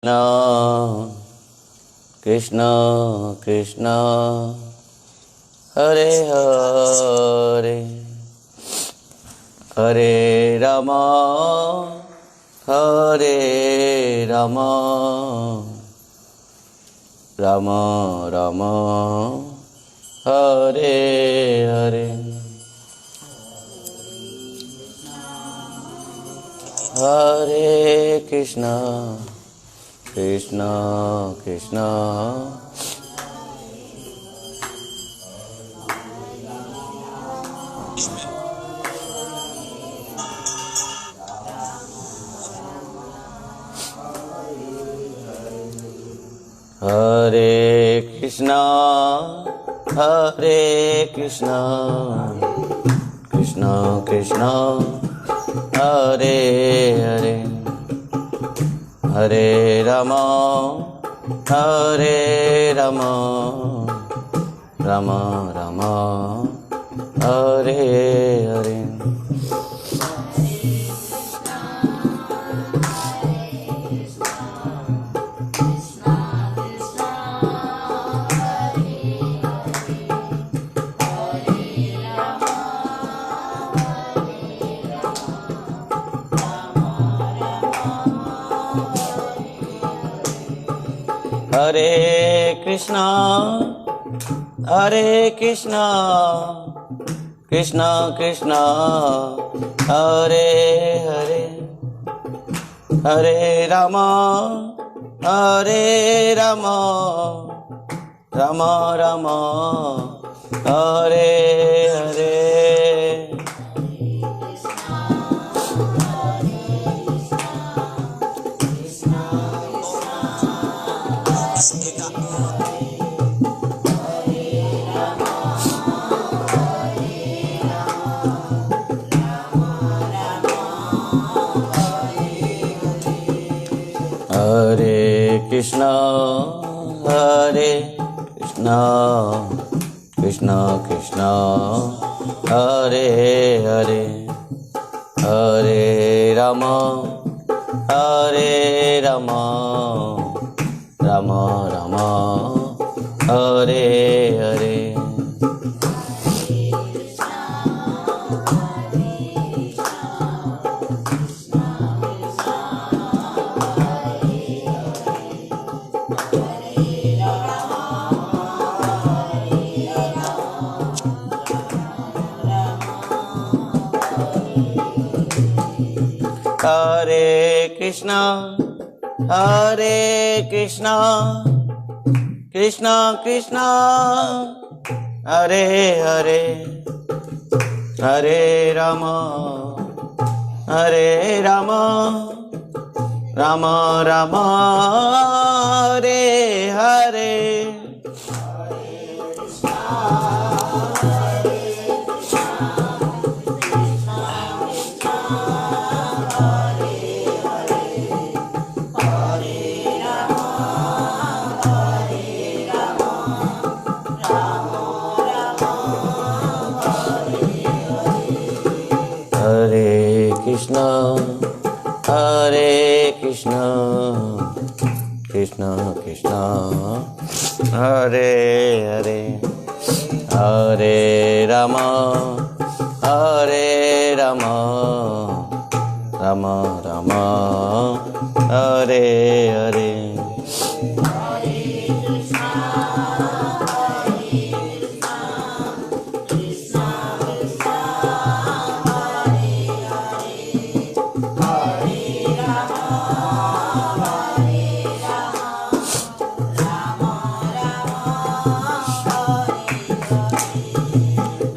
Krishna Krishna Krishna Hare Hare Hare Rama Hare Rama Rama Rama Hare Hare Hare Krishna Krishna Krishna Hare Krishna Hare Krishna Krishna Krishna Hare Hare Hare Rama Hare Rama Rama Rama Hare Hare Hare Krishna Hare Krishna Krishna Krishna Hare Hare Hare Rama Hare Rama Rama Rama Hare Hare Hare Krishna Hare Krishna Krishna Krishna Hare Hare Hare Rama Hare Rama Rama Rama Hare Hare Hare Krishna Hare Krishna Krishna Krishna Hare Hare Hare Rama Hare Rama Rama Rama Hare Hare Hare Krishna Hare Krishna Krishna Krishna Hare Hare Hare Rama Hare Rama Rama Rama Hare Hare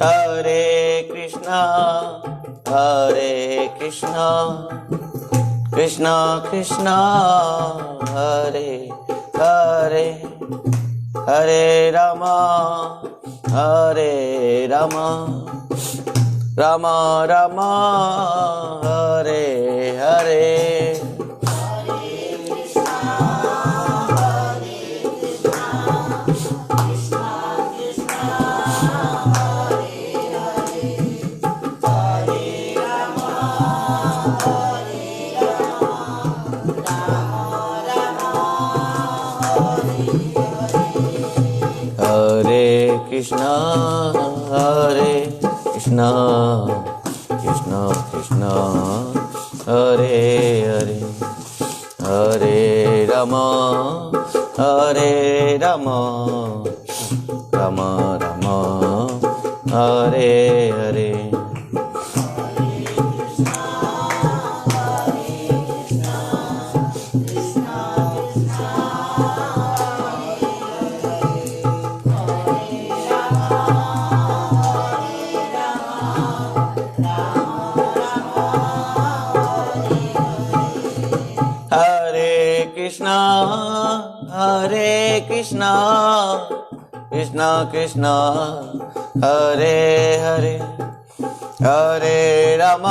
Hare Krishna Hare Krishna Krishna Krishna Hare Hare Hare Rama Hare Rama Rama Rama Hare Hare हरे कृष्णा कृष्णा कृष्णा हरे हरे, हरे राम राम राम हरे हरे। हरे कृष्णा कृष्णा कृष्णा हरे हरे, हरे राम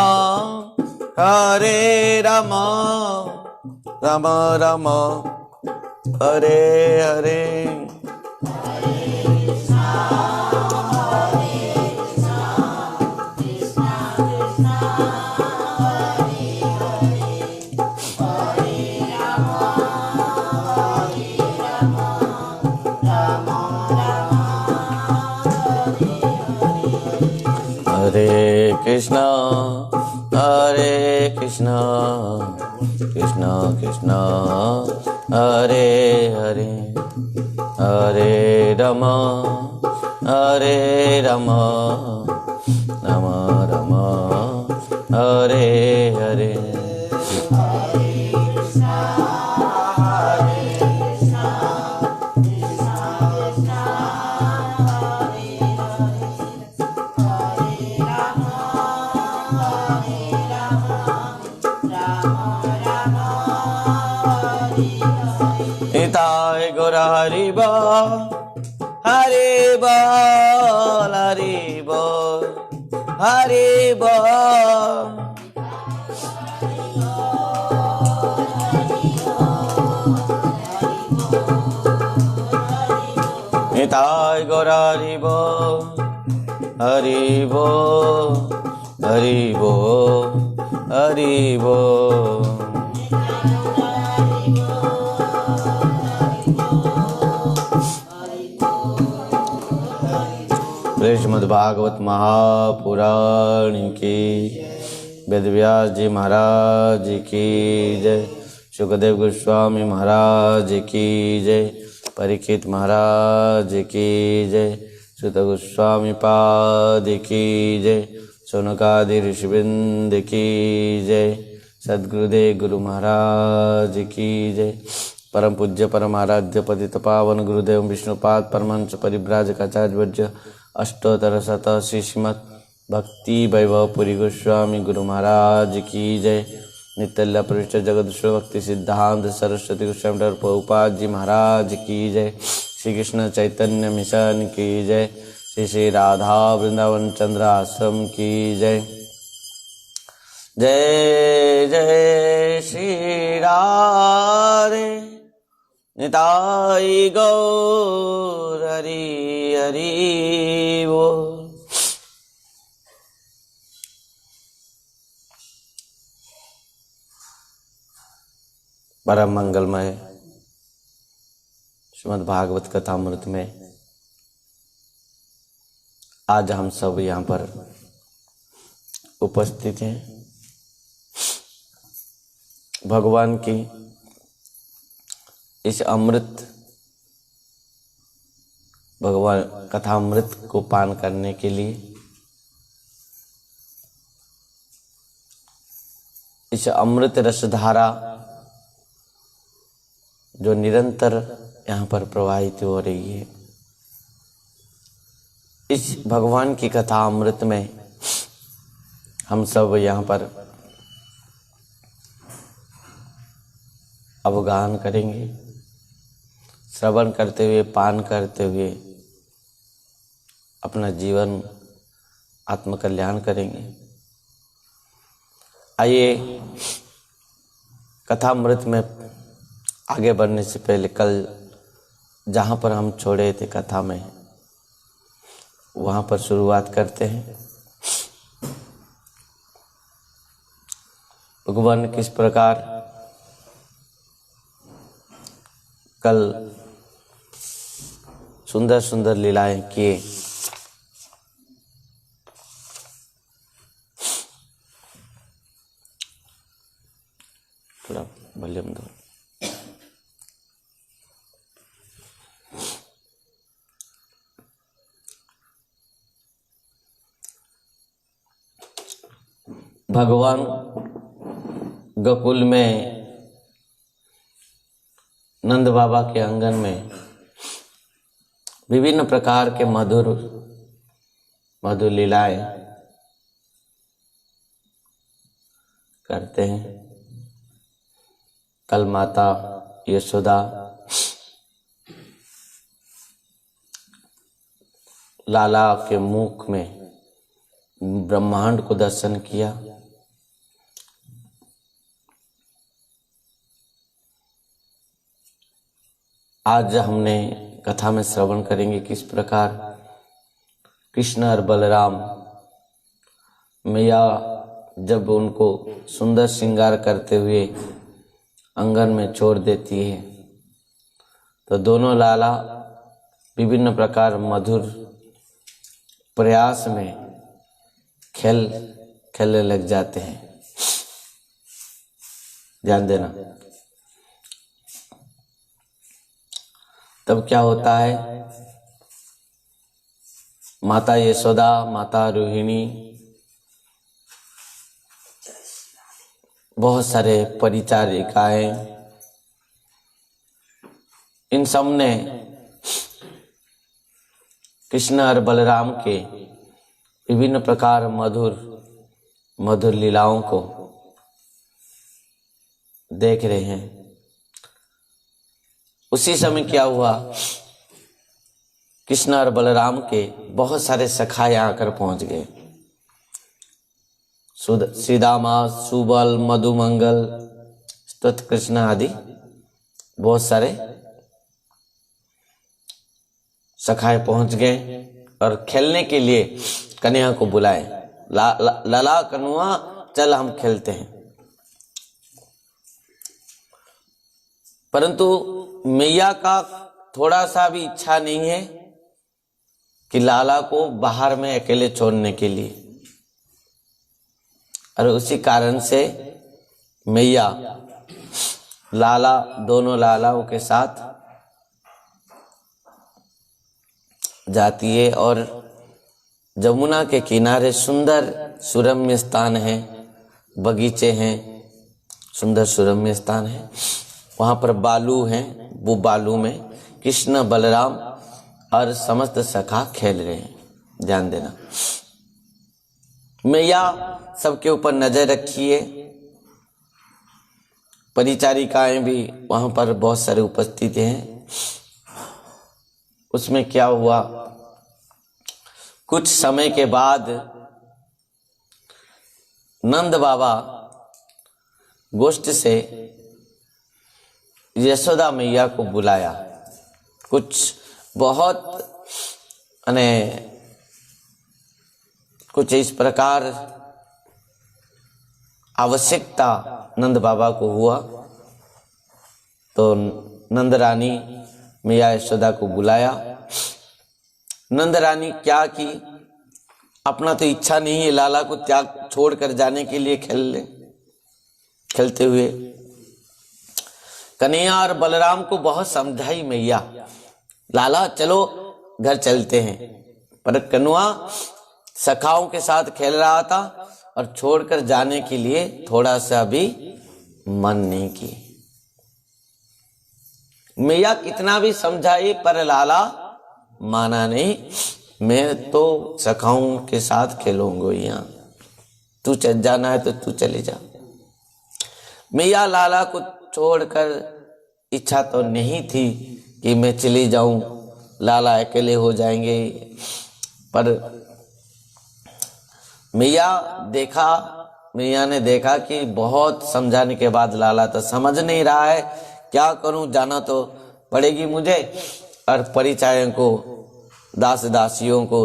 राम राम हरे हरे। हरे कृष्णा कृष्णा कृष्णा हरे हरे, हरे राम राम राम हरे हरे। निताय गौर हरि बोल, हरि बोल, हरि बोल, हरि बोल। निताय गौर हरि बोल, हरि बोल, हरि बोल, हरि बोल। श्रीमद्भागवत महापुराण की, वेदव्यास जी महाराज की जय, सुखदेव गोस्वामी महाराज की जय, परीक्षित महाराज की जय, सुत गोस्वामी पाद की जय, सोनकादि ऋषिवृंद की जय, सद्गुरुदेव गुरु महाराज की जय। परम पूज्य परम आराध्य पतित पावन गुरुदेव विष्णुपाद परमहंस परिव्राजकाचार्य वर्य अष्टोत्तर शत श्रीमद् भक्ति वैभव पुरी गोस्वामी गुरु महाराज की जय। नित्यल्य प्रविष्ट जगत भक्ति सिद्धांत सरस्वती गोस्वामी प्रभुपाद जी महाराज की जय। श्री कृष्ण चैतन्य मिशन की जय। श्री श्री राधा वृंदावन चंद्र आश्रम की जय। जय जय श्री राधे निताई गौर हरि हरि बोल। परम मंगलमय श्रीमद् भागवत कथामृत में आज हम सब यहाँ पर उपस्थित हैं। भगवान की इस अमृत भगवान कथामृत को पान करने के लिए, इस अमृत रसधारा जो निरंतर यहाँ पर प्रवाहित हो रही है, इस भगवान की कथा अमृत में हम सब यहाँ पर अवगाहन करेंगे, श्रवण करते हुए, पान करते हुए अपना जीवन आत्मकल्याण करेंगे। आइए कथामृत में आगे बढ़ने से पहले कल जहाँ पर हम छोड़े थे कथा में, वहाँ पर शुरुआत करते हैं। भगवान किस प्रकार कल सुंदर सुंदर लीलाएं किए। थोड़ा वॉल्यूम दो। भगवान गोकुल में नंद बाबा के आंगन में विभिन्न प्रकार के मधुर मधुर लीलाएं करते हैं। कल माता यशोदा लाला के मुख में ब्रह्मांड को दर्शन किया। आज हमने कथा में श्रवण करेंगे किस प्रकार कृष्ण और बलराम मैया जब उनको सुंदर श्रृंगार करते हुए आंगन में छोड़ देती है तो दोनों लाला विभिन्न प्रकार मधुर प्रयास में खेलने लग जाते हैं। ध्यान देना। तब क्या होता है, माता यशोदा, माता रोहिणी, बहुत सारे परिचारिकाएं, इन सब ने कृष्ण और बलराम के विभिन्न प्रकार मधुर मधुर लीलाओं को देख रहे हैं। उसी समय क्या हुआ, कृष्ण और बलराम के बहुत सारे सखाए आकर पहुंच गए। श्रीदामा, सुबल, मधुमंगल, स्तुत कृष्ण आदि बहुत सारे सखाए पहुंच गए और खेलने के लिए कन्या को बुलाए। लाला कन्हुआ चल हम खेलते हैं। परंतु मैया का थोड़ा सा भी इच्छा नहीं है कि लाला को बाहर में अकेले छोड़ने के लिए, और उसी कारण से मैया लाला दोनों लालाओं के साथ जाती है और जमुना के किनारे सुंदर सुरम्य स्थान है, बगीचे हैं, सुंदर सुरम्य स्थान है, वहां पर बालू हैं। वो बालू में कृष्ण, बलराम और समस्त सखा खेल रहे हैं। ध्यान देना। मैया सबके ऊपर नजर रखी है। परिचारिकाएं भी वहां पर बहुत सारे उपस्थित हैं। उसमें क्या हुआ, कुछ समय के बाद नंद बाबा गोष्ठ से यशोदा मैया को बुलाया। कुछ बहुत कुछ इस प्रकार आवश्यकता नंद बाबा को हुआ तो नंद रानी मैया यशोदा को बुलाया। नंद रानी क्या की, अपना तो इच्छा नहीं है लाला को त्याग छोड़कर जाने के लिए खेलते हुए। कन्हैया और बलराम को बहुत समझाई मैया, लाला चलो घर चलते हैं, पर कन्हुआ सखाओं के साथ खेल रहा था और छोड़कर जाने के लिए थोड़ा सा भी मन नहीं की। मैया कितना भी समझाई पर लाला माना नहीं। मैं तो सखाओं के साथ खेलूंगा, यहाँ तू चल जाना है तो तू चले जा। मैया लाला को छोड़कर, इच्छा तो नहीं थी कि मैं चली जाऊं, लाला अकेले हो जाएंगे, पर मैया ने देखा कि बहुत समझाने के बाद लाला तो समझ नहीं रहा है, क्या करूं, जाना तो पड़ेगी मुझे। और परिचायकों को, दास दासियों को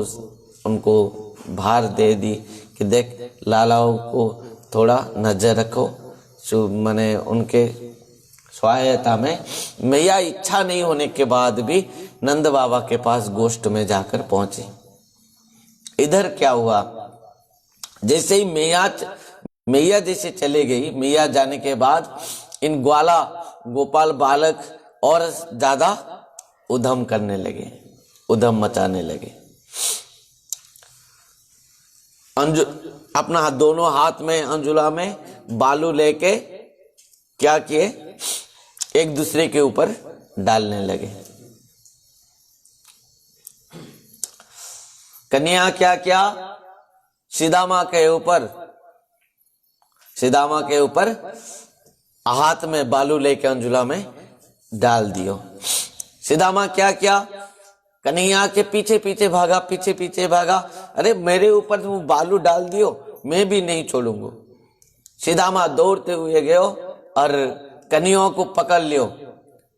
उनको भार दे दी कि देख लालाओं को थोड़ा नजर रखो, उनके सहायता में। मैया इच्छा नहीं होने के बाद भी नंद बाबा के पास गोष्ठ में जाकर पहुंचे। इधर क्या हुआ, जैसे ही मैया जैसे चले गई, मैया जाने के बाद इन ग्वाला गोपाल बालक और ज्यादा उधम करने लगे, उधम मचाने लगे। अपना दोनों हाथ में अंजुला में बालू लेके क्या किए, एक दूसरे के ऊपर डालने लगे। कन्या क्या किया, सीदामा के ऊपर हाथ में बालू लेके अंजुला में डाल दियो। सीदामा क्या किया, कन्हैया के पीछे पीछे भागा, अरे मेरे ऊपर तुम बालू डाल दियो, मैं भी नहीं छोड़ूंगा। सीदामा दौड़ते हुए गयो और कन्हैया को पकड़ लियो,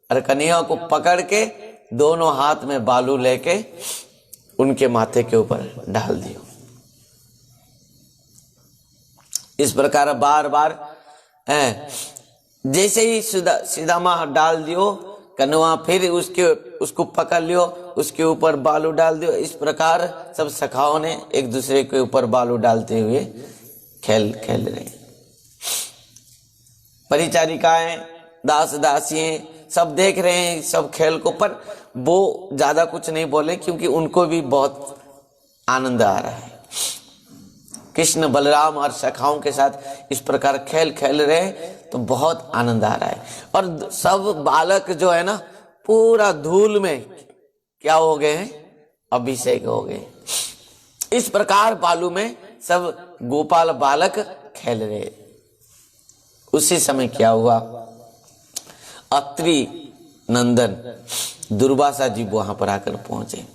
और कन्हैया को पकड़ के दोनों हाथ में बालू लेके उनके माथे के ऊपर डाल दियो। इस प्रकार बार बार जैसे ही सीदामा डाल दियो, कन्हैया फिर उसको पकड़ लियो, उसके ऊपर बालू डाल दियो। इस प्रकार सब सखाओं ने एक दूसरे के ऊपर बालू डालते हुए खेल रहे। परिचारिकाएं, दास दासियां सब देख रहे हैं सब खेल को, पर वो ज्यादा कुछ नहीं बोले क्योंकि उनको भी बहुत आनंद आ रहा है। कृष्ण बलराम और सखाओं के साथ इस प्रकार खेल रहे तो बहुत आनंद आ रहा है। और सब बालक जो है ना पूरा धूल में क्या हो गए हैं, अभिषेक हो गए। इस प्रकार बालू में सब गोपाल बालक खेल रहे। उसी समय क्या हुआ, अत्रि नंदन दुर्वासा जी वहां पर आकर पहुंचे।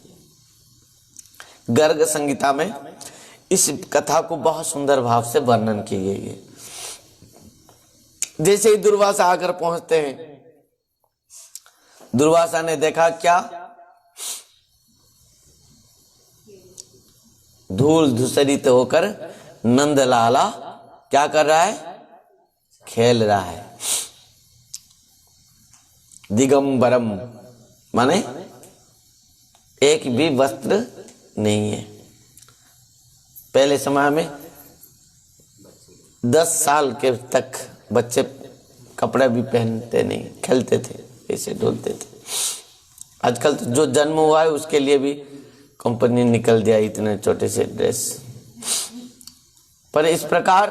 गर्ग संहिता में इस कथा को बहुत सुंदर भाव से वर्णन की गई है। जैसे ही दुर्वासा आकर पहुंचते हैं, दुर्वासा ने देखा क्या, धूल धूसरित होकर नंदलाला क्या कर रहा है, खेल रहा है। दिगंबरम माने एक भी वस्त्र नहीं है। पहले समय में 10 साल के तक बच्चे कपड़े भी पहनते नहीं, खेलते थे, ऐसे डोलते थे। आजकल तो जो जन्म हुआ है उसके लिए भी कंपनी निकल दिया इतने छोटे से ड्रेस। पर इस प्रकार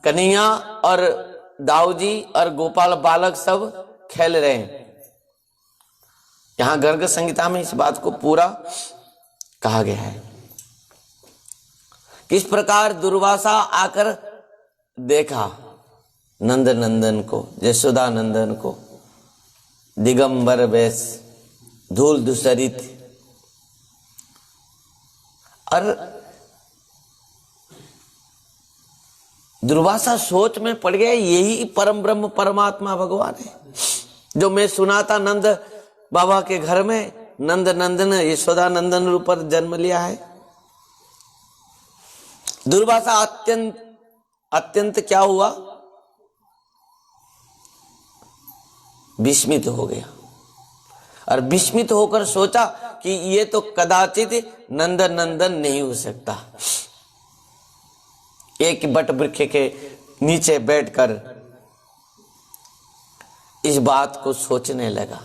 कन्हैया और दाऊजी और गोपाल बालक सब खेल रहे हैं। यहां गर्ग संहिता में इस बात को पूरा कहा गया है। किस प्रकार दुर्वासा आकर देखा नंद नंदन को, यशोदा नंदन को, दिगंबर वेश, धूल धूसरित, और दुर्वासा सोच में पड़ गया, यही परम ब्रह्म परमात्मा भगवान है जो मैं सुना था नंद बाबा के घर में। नंद नंदन यशोदा नंदन रूप पर जन्म लिया है। दुर्वासा अत्यंत क्या हुआ, विस्मित हो गया, और विस्मित होकर सोचा कि ये तो कदाचित नंद नंदन नहीं हो सकता। एक बट वृक्ष के नीचे बैठकर इस बात को सोचने लगा।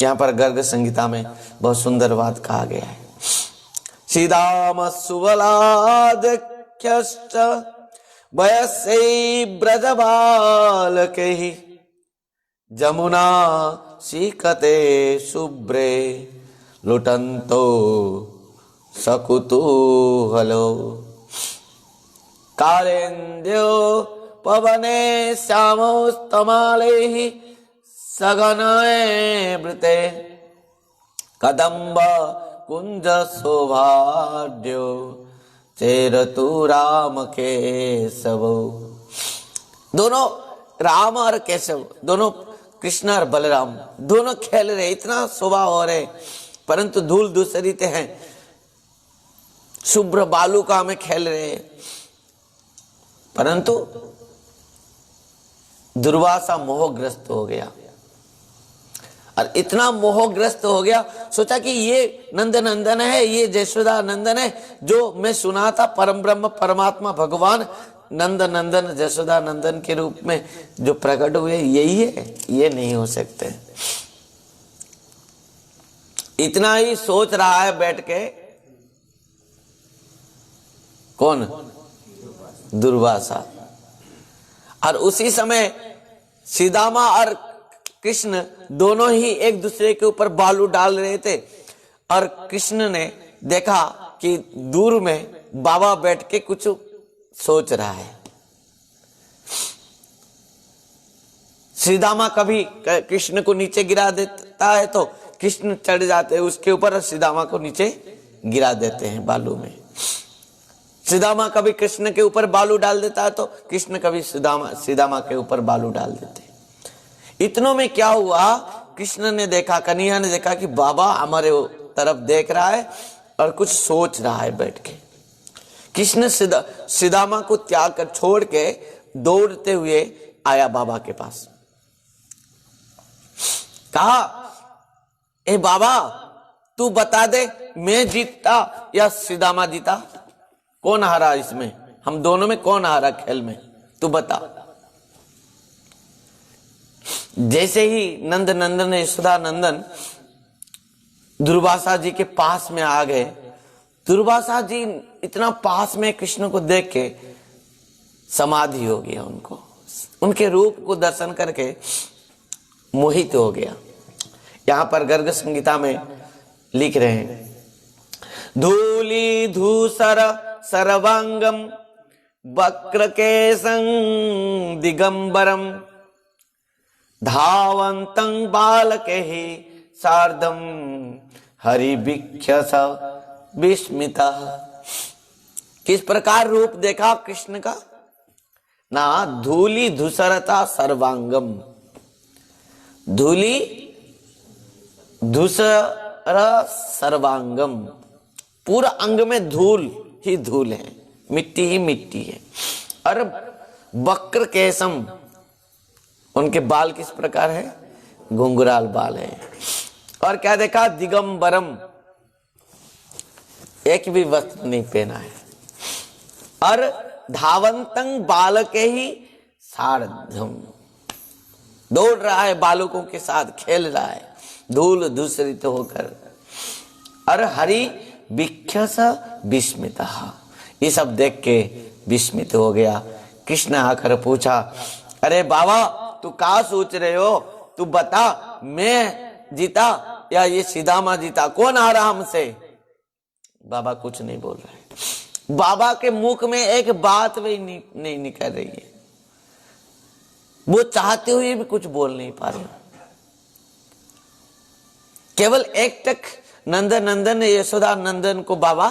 यहां पर गर्ग संहिता में बहुत सुंदर बात कहा गया है। सीदाम सुबलादख्यश्च वयस्यै ब्रजबालकैः जमुना सीकते शुभ्रे लुटन्तो सकुतूहलो कालेन्द्यो पवने श्यामोस्तमालैः सगनवृते कदम्ब कुंज शोभाढ्यो चेरतु राम केशव। दोनों राम और केशव, दोनों कृष्ण और बलराम दोनों खेल रहे, इतना शोभा हो रहे, परंतु धूल धूसरित हैं, शुभ्र बालुका में खेल रहे। परंतु दुर्वासा मोहग्रस्त हो गया और इतना मोहग्रस्त हो गया, सोचा कि ये नंद नंदन है, ये जयशोदा नंदन है, जो मैं सुना था परम ब्रह्म परमात्मा भगवान नंद नंदन जयशोदा नंदन के रूप में जो प्रकट हुए यही है, ये नहीं हो सकते। इतना ही सोच रहा है बैठ के कौन? दुर्वासा। और उसी समय सीदामा और कृष्ण दोनों ही एक दूसरे के ऊपर बालू डाल रहे थे, और कृष्ण ने देखा कि दूर में बाबा बैठ के कुछ सोच रहा है। सीदामा कभी कृष्ण को नीचे गिरा देता है तो कृष्ण चढ़ जाते हैं उसके ऊपर और सीदामा को नीचे गिरा देते हैं बालू में। सीदामा कभी कृष्ण के ऊपर बालू डाल देता है तो कृष्ण कभी सीदामा के ऊपर बालू डाल देते हैं। इतनों में क्या हुआ, कृष्ण ने देखा, कन्हैया ने देखा कि बाबा हमारे तरफ देख रहा है और कुछ सोच रहा है बैठ के। कृष्ण सीदामा को त्याग कर छोड़ के दौड़ते हुए आया बाबा के पास। कहा, ए बाबा तू बता दे मैं जीता या सीदामा जीता, कौन हारा इसमें, हम दोनों में कौन हारा खेल में, तू बता। जैसे ही नंद नंदन यशोदा नंदन दुर्वासा जी के पास में आ गए, दुर्वासा जी इतना पास में कृष्ण को देख के समाधि हो गया, उनके रूप को दर्शन करके मोहित हो गया। यहां पर गर्ग संगीता में लिख रहे हैं, धूली धूसर सर्वांगम वक्र केसं दिगंबरम धावंतं बालके सार्धम हरिभिक्षस विस्मिता। किस प्रकार रूप देखा कृष्ण का ना, धूली धूसरता सर्वांगम, धूली धूसर सर्वांगम, पूरा अंग में धूल ही धूल है, मिट्टी ही मिट्टी है। और वक्र केसम, उनके बाल किस प्रकार है, घुंघराल बाल है। और क्या देखा, दिगंबरम, एक भी वस्त्र नहीं पहना है। और धावंतं बालके ही सार्धम, दौड़ रहा है बालकों के साथ, खेल रहा है धूल धूसरित होकर। और हरि विक्षस विस्मिता, ये सब देख के विस्मित हो गया। कृष्ण आकर पूछा, अरे बाबा तू क्या सोच रहे हो, तू बता मैं जीता या ये सीदामा जीता, कौन आ रहा हमसे। बाबा कुछ नहीं बोल रहे, बाबा के मुख में एक बात भी नहीं निकल रही है, वो चाहते हुए भी कुछ बोल नहीं पा रहे। केवल एक टक नंद नंदन यशोदा नंदन को बाबा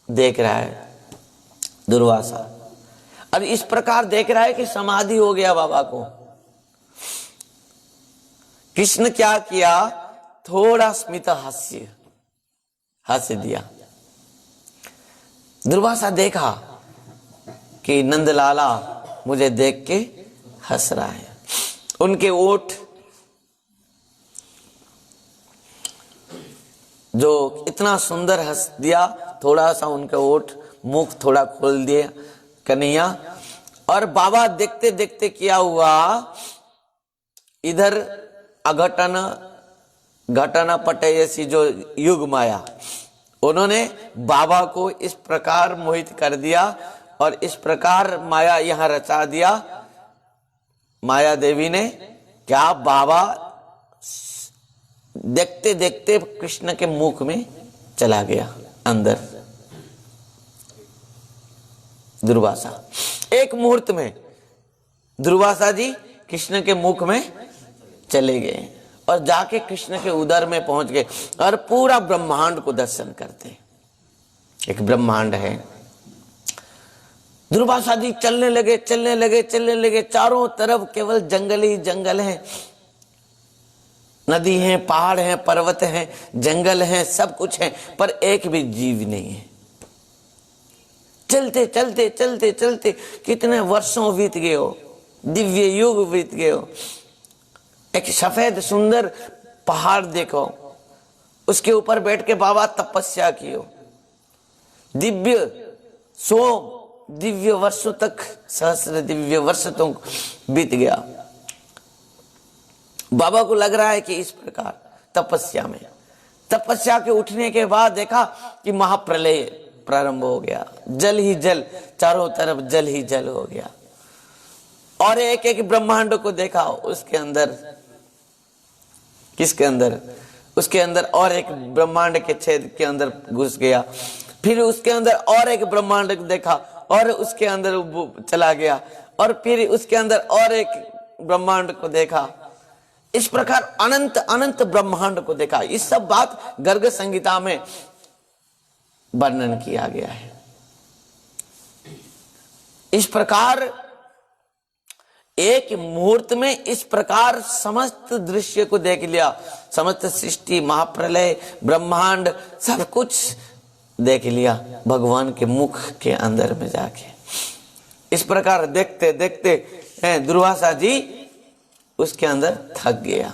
देख रहा है दुर्वासा, और इस प्रकार देख रहा है कि समाधि हो गया बाबा को। कृष्ण क्या किया, थोड़ा स्मित हास्य दिया। दुर्वासा देखा कि नंदलाला मुझे देख के हंस रहा है, उनके ओठ जो इतना सुंदर हंस दिया, थोड़ा सा उनके ओठ मुख थोड़ा खोल दिया कन्हैया। और बाबा देखते देखते क्या हुआ, इधर अघटन घटना पटयसी जो युग माया, उन्होंने बाबा को इस प्रकार मोहित कर दिया और इस प्रकार माया यहां रचा दिया। माया देवी ने क्या, बाबा देखते देखते कृष्ण के मुख में चला गया अंदर। दुर्वासा एक मुहूर्त में दुर्वासा जी कृष्ण के मुख में चले गए और जाके कृष्ण के उदर में पहुंच गए और पूरा ब्रह्मांड को दर्शन करते। एक ब्रह्मांड है। दुर्वासा जी चलने लगे, चारों तरफ केवल जंगल ही जंगल है, नदी है, पहाड़ है, पर्वत है, जंगल है, सब कुछ है, पर एक भी जीव नहीं है। चलते चलते चलते चलते कितने वर्षों बीत गए हो, दिव्य युग बीत गए हो, एक सफेद सुंदर पहाड़ देखो, उसके ऊपर बैठ के बाबा तपस्या कियो। दिव्य वर्षों तक, सहस्र दिव्य वर्ष तक बीत गया। बाबा को लग रहा है कि इस प्रकार तपस्या के उठने के बाद देखा कि महाप्रलय प्रारंभ हो गया, जल ही जल, चारों तरफ जल ही जल हो गया। और एक एक ब्रह्मांड को देखा, उसके अंदर, किसके अंदर, उसके अंदर और एक ब्रह्मांड के छेद के अंदर घुस गया। फिर उसके अंदर और एक ब्रह्मांड देखा और उसके अंदर चला गया, और फिर उसके अंदर और एक ब्रह्मांड को देखा। इस प्रकार अनंत अनंत ब्रह्मांड को देखा। इस सब बात गर्ग संहिता में वर्णन किया गया है। इस प्रकार एक मुहूर्त में इस प्रकार समस्त दृश्य को देख लिया, समस्त सृष्टि, महाप्रलय, ब्रह्मांड, सब कुछ देख लिया भगवान के मुख के अंदर में जाके। इस प्रकार देखते देखते दुर्वासा जी उसके अंदर थक गया।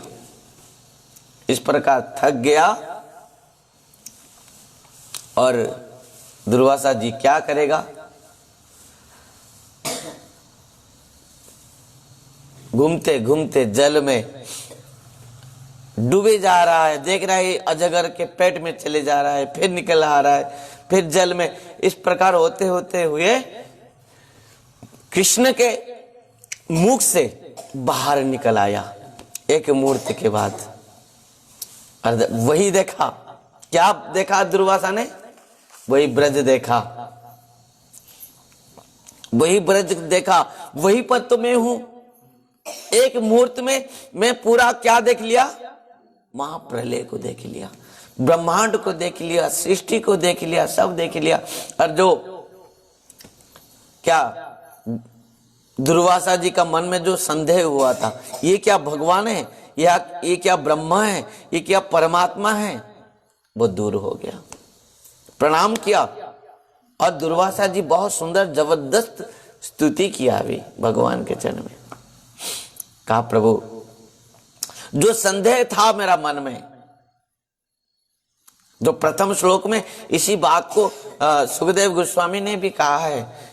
इस प्रकार थक गया और दुर्वासा जी क्या करेगा, घूमते घूमते जल में डूबे जा रहा है। देख रहा है अजगर के पेट में चले जा रहा है, फिर निकल आ रहा है, फिर जल में। इस प्रकार होते होते हुए कृष्ण के मुख से बाहर निकल आया एक मुहूर्त के बाद। वही देखा, क्या देखा दुर्वासा ने, वही ब्रज देखा, वही ब्रज देखा, वही पर तो मैं हूं। एक मुहूर्त में मैं पूरा क्या देख लिया, महाप्रलय को देख लिया, ब्रह्मांड को देख लिया, सृष्टि को देख लिया, सब देख लिया। और जो क्या दुर्वासा जी का मन में जो संदेह हुआ था, ये क्या भगवान है, या ये क्या ब्रह्मा है, ये क्या परमात्मा है, वो दूर हो गया। प्रणाम किया और दुर्वासा जी बहुत सुंदर जबरदस्त स्तुति किया भी भगवान के चरण में। कहा प्रभु, जो संदेह था मेरा मन में, जो प्रथम श्लोक में इसी बात को सुखदेव गोस्वामी ने भी कहा है,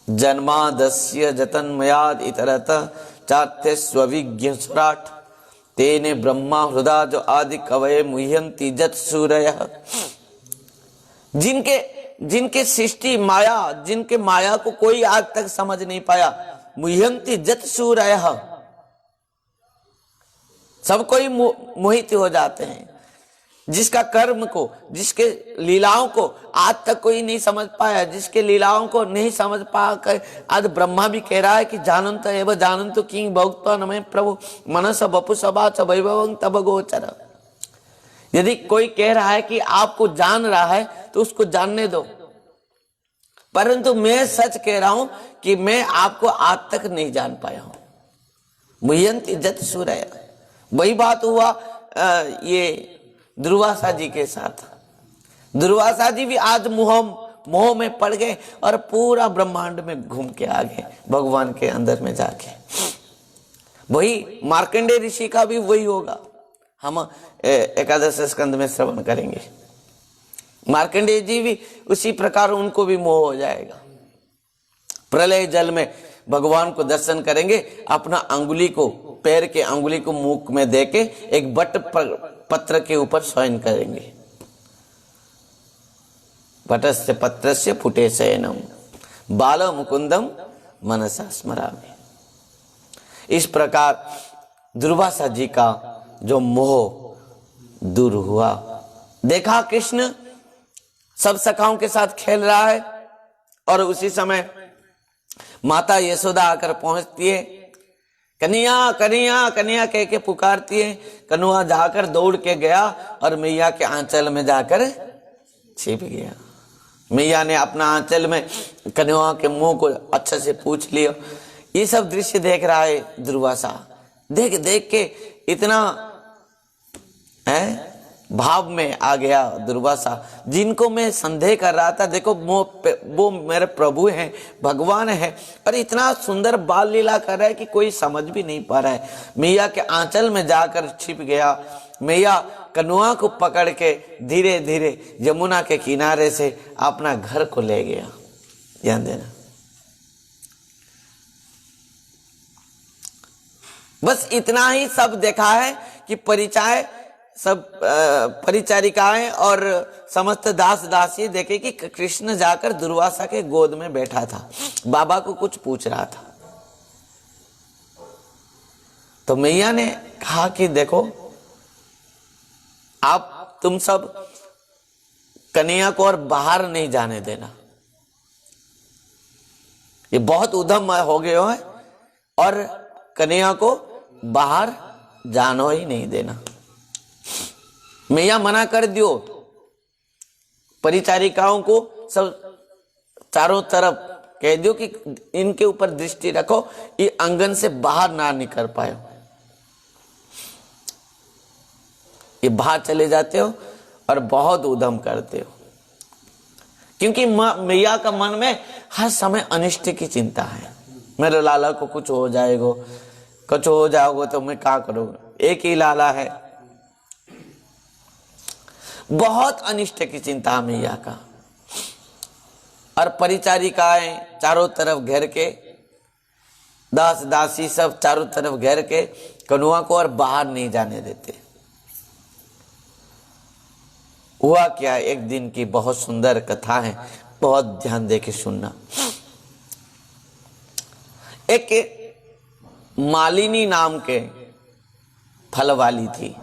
जन्मादस्य जतन्मयाद इतरतः चात्य स्वविज्ञ सुराट तेने ब्रह्मा हृदा जो आदि कवये मुह्यंति जत सूरयः। जिनके सृष्टि माया, जिनके माया को कोई आज तक समझ नहीं पाया, मुह्यंति जत सूरयः, सब कोई मोहित हो जाते हैं। जिसका कर्म को, जिसके लीलाओं को आज तक कोई नहीं समझ पाया, जिसके लीलाओं को नहीं समझ पाकर आज ब्रह्मा भी कह रहा है कि जानंत एव जानंत किंग भोक्ता नमे प्रभु मनस बपु सभा च वैभवं तब गोचर। यदि कोई कह रहा है कि आपको जान रहा है तो उसको जानने दो, परंतु मैं सच कह रहा हूं कि मैं आपको आज तक नहीं जान पाया हूं। मुह्यंति जत सूरय, वही बात हुआ ये दुर्वासा जी के साथ। दुर्वासा जी भी आज मोह में पड़ गए और पूरा ब्रह्मांड में घूम के आ गए भगवान के अंदर में जाके। वही मार्कंडेय ऋषि का भी वही होगा, हम एकादश स्कंद में श्रवण करेंगे। मार्कंडेय जी भी उसी प्रकार उनको भी मोह हो जाएगा। प्रलय जल में भगवान को दर्शन करेंगे, अपना अंगुली को, पैर के अंगुली को मुख में देके एक बट पत्र के ऊपर शयन करेंगे। बटस्य पत्रस्य फुटे शयनम बाल मुकुंदम मनसा स्मरामि। इस प्रकार दुर्वासा जी का जो मोह दूर हुआ। देखा कृष्ण सब सखाओं के साथ खेल रहा है और उसी समय माता यशोदा आकर पहुंचती है। कन्हैया कन्हैया कन्हैया कह के पुकारती है। कन्हैया जाकर दौड़ के गया और मैया के आंचल में जाकर छिप गया। मैया ने अपना आंचल में कन्हैया के मुंह को अच्छे से पूछ लिया। ये सब दृश्य देख रहा है दुर्वासा। देख देख के इतना है भाव में आ गया दुर्वासा, जिनको मैं संदेह कर रहा था, देखो वो मेरे प्रभु हैं, भगवान है, और इतना सुंदर बाल लीला कर रहा है कि कोई समझ भी नहीं पा रहा है। मैया के आंचल में जाकर छिप गया। मैया कनुआ को पकड़ के धीरे धीरे यमुना के किनारे से अपना घर को ले गया। ध्यान देना, बस इतना ही सब देखा है कि परिचारिकाएं और समस्त दास दासी देखे कि कृष्ण जाकर दुर्वासा के गोद में बैठा था, बाबा को कुछ पूछ रहा था। तो मैया ने कहा कि देखो, तुम सब कन्हैया को और बाहर नहीं जाने देना, ये बहुत उधम हो गए हैं, और कन्हैया को बाहर जानो ही नहीं देना। मैया मना कर दियो, परिचारिकाओं को सब चारों तरफ कह दियो कि इनके ऊपर दृष्टि रखो, ये आंगन से बाहर ना निकल पाए। ये बाहर चले जाते हो और बहुत उधम करते हो, क्योंकि मैया का मन में हर समय अनिष्ट की चिंता है। मेरे लाला को कुछ हो जाएगा, कुछ हो जाओगे तो मैं क्या करूंगा, एक ही लाला है। बहुत अनिष्ट की चिंता मैया का। और परिचारिकाएं चारों तरफ घेर के, दास दासी सब चारों तरफ घेर के कनुआ को और बाहर नहीं जाने देते। हुआ क्या, एक दिन की बहुत सुंदर कथा है, बहुत ध्यान दे के सुनना। एक मालिनी नाम के फल वाली थी,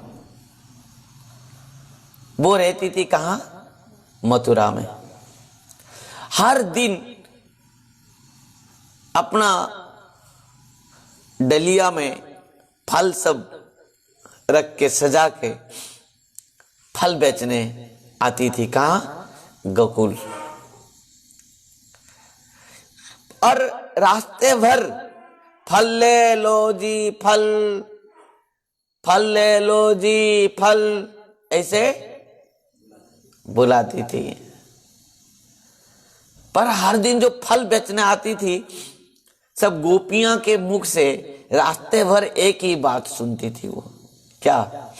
वो रहती थी कहां, मथुरा में। हर दिन अपना डलिया में फल सब रख के सजा के फल बेचने आती थी। कहां, गोकुल। और रास्ते भर फल ले लो जी, फल, फल ले लो जी, फल, ऐसे बुलाती थी। पर हर दिन जो फल बेचने आती थी, सब गोपियां के मुख से रास्ते भर एक ही बात सुनती थी। वो क्या,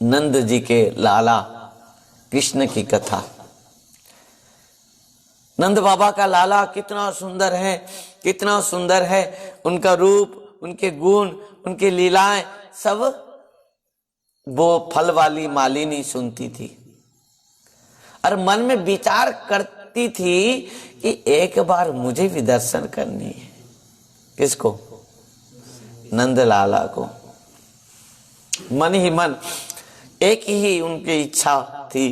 नंद जी के लाला कृष्ण की कथा। नंद बाबा का लाला कितना सुंदर है, कितना सुंदर है, उनका रूप, उनके गुण, उनकी लीलाएं सब वो फल वाली मालिनी सुनती थी और मन में विचार करती थी कि एक बार मुझे भी दर्शन करनी है। किसको, नंद लाला को। मन ही मन एक ही उनकी इच्छा थी,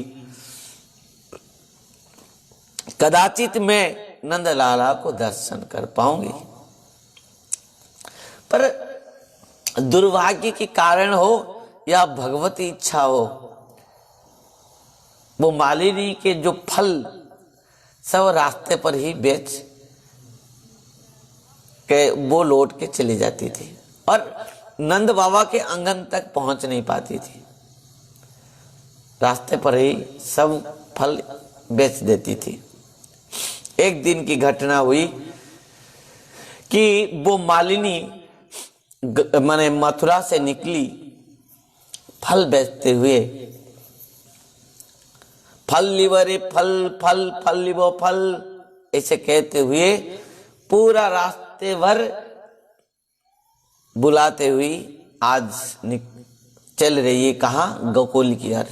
कदाचित मैं नंद लाला को दर्शन कर पाऊंगी। पर दुर्भाग्य के कारण हो या भगवती इच्छा हो, वो मालिनी के जो फल सब रास्ते पर ही बेच के वो लौट के चली जाती थी और नंद बाबा के आंगन तक पहुंच नहीं पाती थी। रास्ते पर ही सब फल बेच देती थी। एक दिन की घटना हुई कि वो मालिनी माने मथुरा से निकली फल बेचते हुए। फल लिवरे फल, फल, फल लिवो फल, ऐसे कहते हुए पूरा रास्ते भर बुलाते हुए आज चल रही है। कहां, गोकुल की ओर।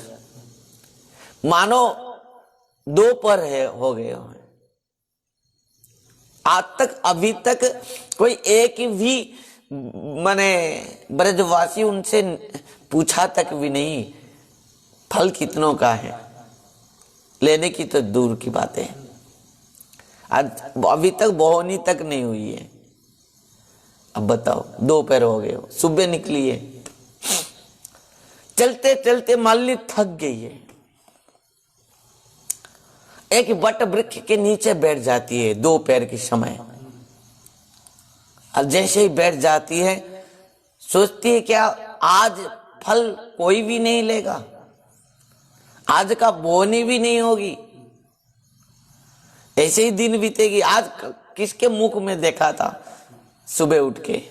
मानो दोपहर हो गए हैं। आज तक, अभी तक कोई एक भी माने ब्रजवासी उनसे पूछा तक भी नहीं फल कितनों का है, लेने की तो दूर की बात है। आज अभी तक बोहनी तक नहीं हुई है। अब बताओ, दोपहर हो गए, सुबह निकली है, चलते चलते मालिनी थक गई है। एक वट वृक्ष के नीचे बैठ जाती है दोपहर के समय। और जैसे ही बैठ जाती है, सोचती है क्या आज फल कोई भी नहीं लेगा, आज का बोनी भी नहीं होगी, ऐसे ही दिन बीतेगी। आज किसके मुख में देखा था सुबह उठ के?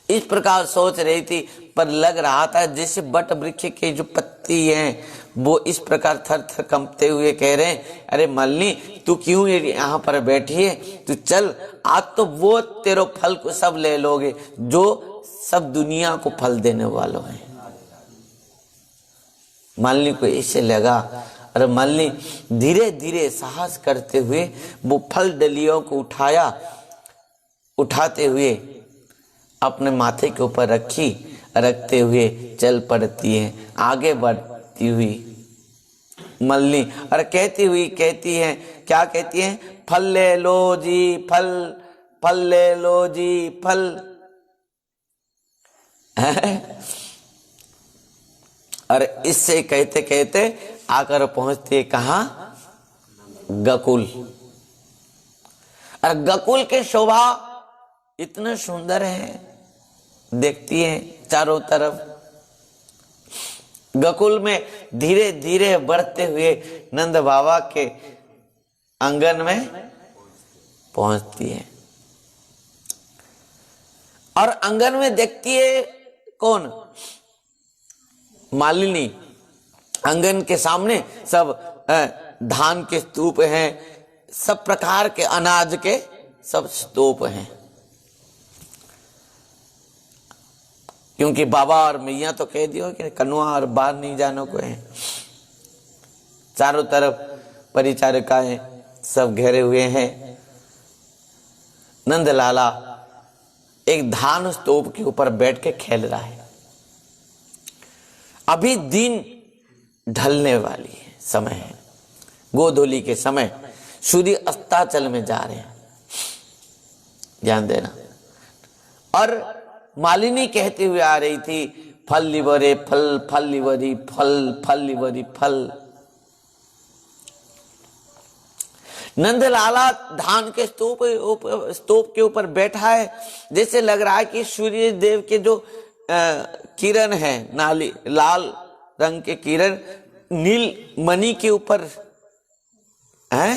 इस प्रकार सोच रही थी, पर लग रहा था जैसे बट वृक्ष के जो पत्ती हैं वो इस प्रकार थर थर कंपते हुए कह रहे हैं, अरे मालिनी तू क्यों यहाँ पर बैठी है, तू चल, आज तो वो तेरे फल को सब ले लोगे जो सब दुनिया को फल देने वालों हैं। मालिनी को इससे लगा, अरे मालिनी धीरे धीरे साहस करते हुए वो फल डलियों को उठाते हुए अपने माथे के ऊपर रखते हुए चल पड़ती है, आगे बढ़ती हुई मालिनी। और कहती है, क्या कहती है? फल ले लो जी फल, फल ले लो जी फल। और इससे कहते कहते आकर पहुंचती है कहाँ? गकुल। और गकुल के शोभा इतना सुंदर है, देखती है चारों तरफ। गकुल में धीरे धीरे बढ़ते हुए नंद बाबा के आंगन में पहुंचती है और आंगन में देखती है कौन? मालिनी। आंगन के सामने सब धान के स्तूप हैं, सब प्रकार के अनाज के सब स्तूप हैं, क्योंकि बाबा और मैया तो कह दियो कि कनुआ और बाहर नहीं जानो को है। चारों तरफ परिचारिकाएं सब घेरे हुए हैं। नंद लाला एक धान स्तूप के ऊपर बैठ के खेल रहा है। अभी दिन ढलने वाली है, समय है गोधूली के समय, सूर्य अस्ताचल में जा रहे हैं, ध्यान देना। और मालिनी कहते हुए आ रही थी, फल लिवरे फल, फल लिवरी फल, फल लिवरी फल। नंदलाला धान के स्तूप के ऊपर बैठा है, जैसे लग रहा है कि सूर्य देव के जो किरण है, नाली लाल रंग के किरण नील मणि के ऊपर है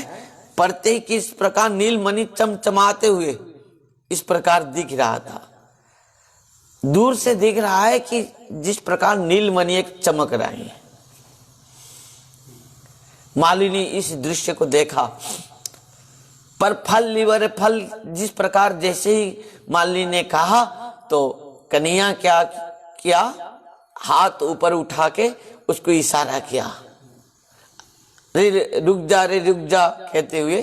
पड़ते ही किस प्रकार नील मणि चमचमाते हुए इस प्रकार दिख रहा था। दूर से दिख रहा है कि जिस प्रकार नीलमणि एक चमक रही है। मालिनी इस दृश्य को देखा, पर फल लिवर फल जिस प्रकार जैसे ही मालिनी ने कहा तो कन्हैया क्या किया? हाथ ऊपर उठा के उसको इशारा किया, रुक जा रे रुक जा कहते हुए।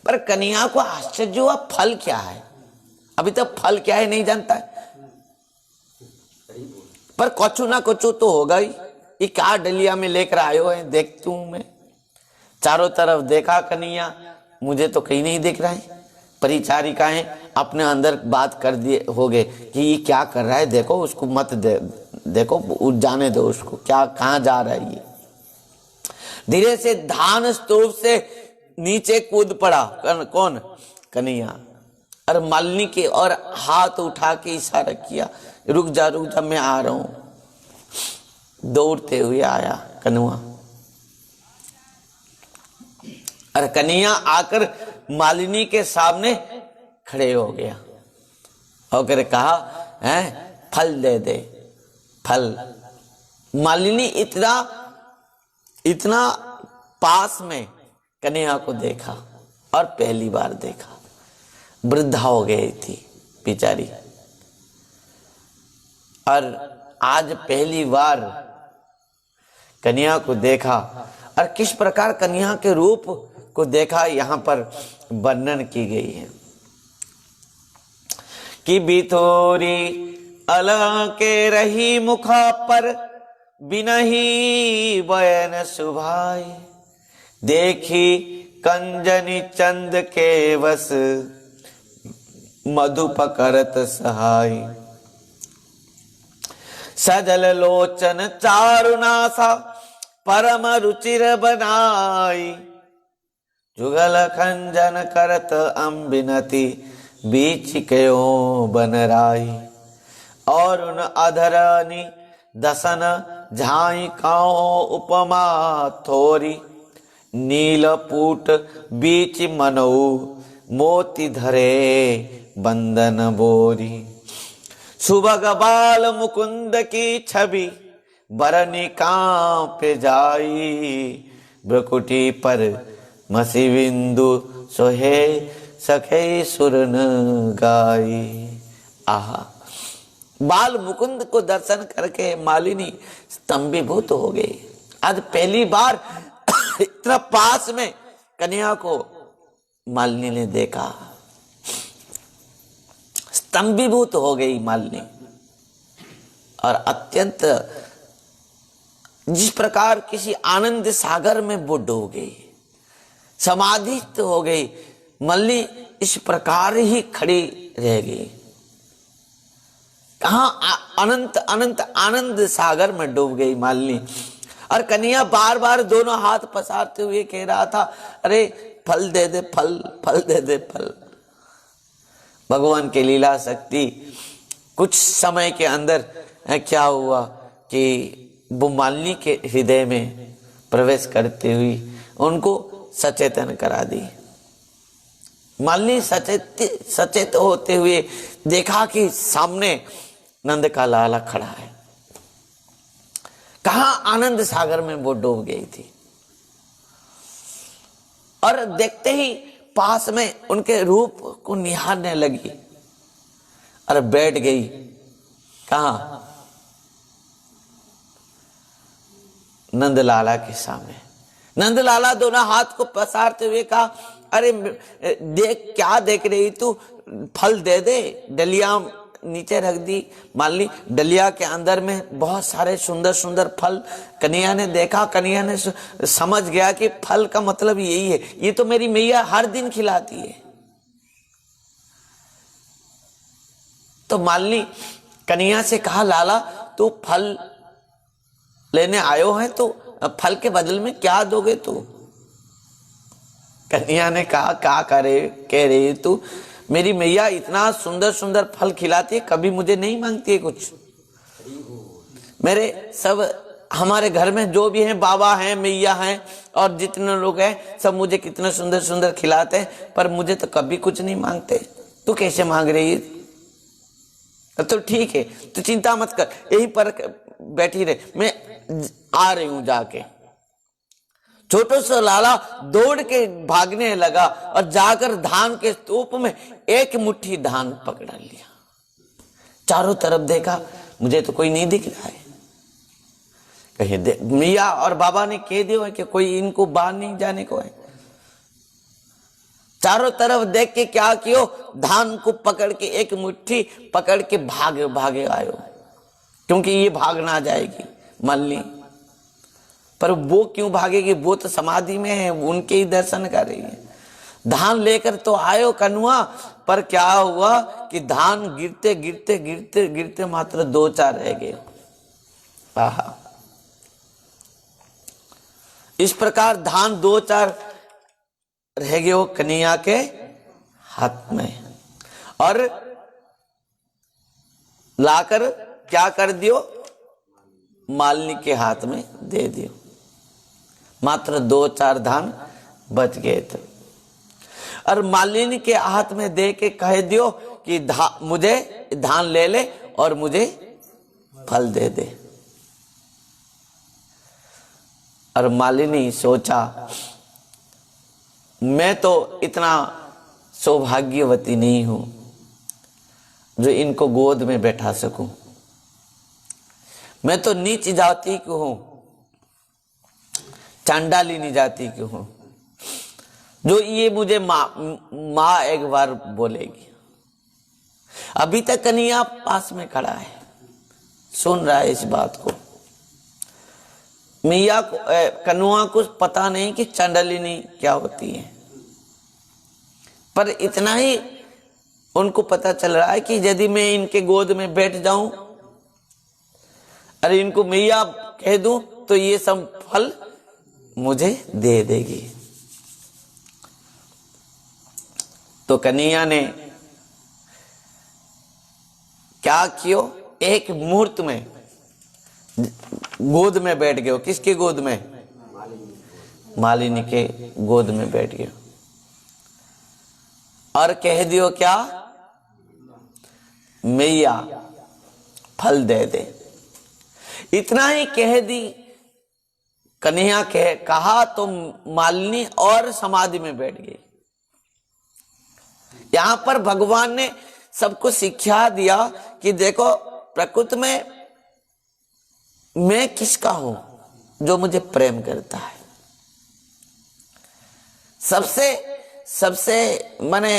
पर कन्हैया को आश्चर्य हुआ, फल क्या है? अभी तक फल क्या है नहीं जानता है, पर कुछ ना कुछ तो होगा ही। ये क्या डलिया में लेकर आयो है, देखती हूं मैं। चारों तरफ देखा कन्हैया, मुझे तो कहीं नहीं दिख रहा है। परिचारिकाएं अपने अंदर बात कर दिए होगे कि ये क्या कर रहा है, देखो उसको मत देखो जाने दो उसको, क्या कहाँ जा रहा है ये। धीरे से धान स्तूप से नीचे कूद पड़ा कौन? कन्हैया। और मालिनी के और हाथ उठा के इशारा किया, रुक जा मैं आ रहा हूं। दौड़ते हुए आया कन्हैया, और कन्हैया आकर मालिनी के सामने खड़े हो गया और कहा, हैं फल दे दे फल। मालिनी इतना पास में कन्हैया को देखा और पहली बार देखा। वृद्धा हो गई थी बेचारी, और आज पहली बार कन्हैया को देखा। और किस प्रकार कन्हैया के रूप को देखा, यहाँ पर वर्णन की गई है कि बिथोरी अलके रही मुखा पर, बिनही बयन सुभाई, देखी कंजनी चंद के वस, मधु पकरत सहाय। सजल लोचन चारुनासा, परम रुचिर बनाई, जुगल खंजन करत अम्बिनति, बीच कयो बनराई। और उन अधरनी दसन झाई काओ उपमा थोरी, नीलपूट बीच मनऊ मोती धरे बंदन बोरी। सुबग बाल मुकुंद की छवि बरनी कांप जाई, ब्रकुटी पर मसी बिंदु सोहे सखे सुरन गाई। आहा, बाल मुकुंद को दर्शन करके मालिनी स्तंभीभूत हो गई। आज पहली बार इतना पास में कन्या को मालिनी ने देखा, स्तंभीभूत हो गई मालिनी। और अत्यंत जिस प्रकार किसी आनंद सागर में वो डूब गई, समाधिस्थ हो गई, मालिनी इस प्रकार ही खड़ी रह गई। कहां अनंत अनंत आनंद सागर में डूब गई मालिनी। और कन्या बार बार दोनों हाथ पसारते हुए कह रहा था, अरे फल दे दे, फल फल दे दे, फल। भगवान की लीला शक्ति, कुछ समय के अंदर क्या हुआ कि वो मालिनी के हृदय में प्रवेश करते हुए उनको सचेतन करा दी। मालिनी सचेत होते हुए देखा कि सामने नंद का लाला खड़ा है। कहां आनंद सागर में वो डूब गई थी। और देखते ही पास में उनके रूप को निहारने लगी और बैठ गई। कहां? नंदलाला के सामने। नंदलाला दोनों हाथ को पसारते हुए कहा, अरे देख, क्या देख रही तू, फल दे दे। डलिया नीचे रख दी मालिनी। डलिया के अंदर में बहुत सारे सुंदर सुंदर फल। कन्या ने देखा, कन्या ने समझ गया कि फल का मतलब यही है, ये तो मेरी मैया हर दिन खिलाती है। तो मालिनी कन्या से कहा, लाला तू फल लेने आयो है तो फल के बदल में क्या दोगे तू? कन्या ने कहा, क्या कह रही तू, मेरी मैया इतना सुंदर सुंदर फल खिलाती है, कभी मुझे नहीं मांगती है कुछ। मेरे सब हमारे घर में जो भी हैं, बाबा हैं, मैया हैं और जितने लोग हैं, सब मुझे कितने सुंदर सुंदर खिलाते हैं, पर मुझे तो कभी कुछ नहीं मांगते। तू कैसे मांग रही है? तो ठीक है, तू चिंता मत कर, यहीं पर बैठी रहे, मैं आ रही हूं जाके। छोटो सा लाला दौड़ के भागने लगा और जाकर धान के स्तूप में एक मुट्ठी धान पकड़ लिया। चारों तरफ देखा, मुझे तो कोई नहीं दिख रहा है। कहीं मियाँ और बाबा ने कह दिया कि कोई इनको बाहर नहीं जाने को है। चारों तरफ देख के क्या कियो, धान को पकड़ के एक मुट्ठी पकड़ के भागे आयो, क्योंकि ये भाग ना जाएगी मालिनी। पर वो क्यों भागेगी? वो तो समाधि में है, उनके ही दर्शन कर रही है। धान लेकर तो आयो कनुआ, पर क्या हुआ कि धान गिरते गिरते गिरते गिरते मात्र 2-4 रह गए। आहा, इस प्रकार धान 2-4 रह गए वो कन्या के हाथ में। और लाकर क्या कर दियो, मालिनी के हाथ में दे दियो। मात्र 2-4 धान बच गए थे। और मालिनी के हाथ में दे के कह दियो कि मुझे धान ले ले और मुझे फल दे दे। और मालिनी सोचा, मैं तो इतना सौभाग्यवती नहीं हूं जो इनको गोद में बैठा सकूं। मैं तो नीच जाति की हूं, चांडालिनी जाति की हूं, जो ये मुझे माँ एक बार बोलेगी। अभी तक कन्हैया पास में खड़ा है, सुन रहा है इस बात को। मैया को, कन्हुआ को पता नहीं कि चांडालिनी क्या होती है, पर इतना ही उनको पता चल रहा है कि यदि मैं इनके गोद में बैठ जाऊं, अरे इनको मैया कह दूं, तो ये सब फल मुझे दे देगी। तो कन्हैया ने क्या कियो, एक मुहूर्त में गोद में बैठ गए हो। किसके गोद में? मालिनी के गोद में बैठ गए और कह दियो क्या? मैया फल दे दे। इतना ही कह दी कन्हैया, कहा तो मालिनी और समाधि में बैठ गई। यहां पर भगवान ने सबको शिक्षा दिया कि देखो प्रकृति में मैं किसका हूं? जो मुझे प्रेम करता है। सबसे माने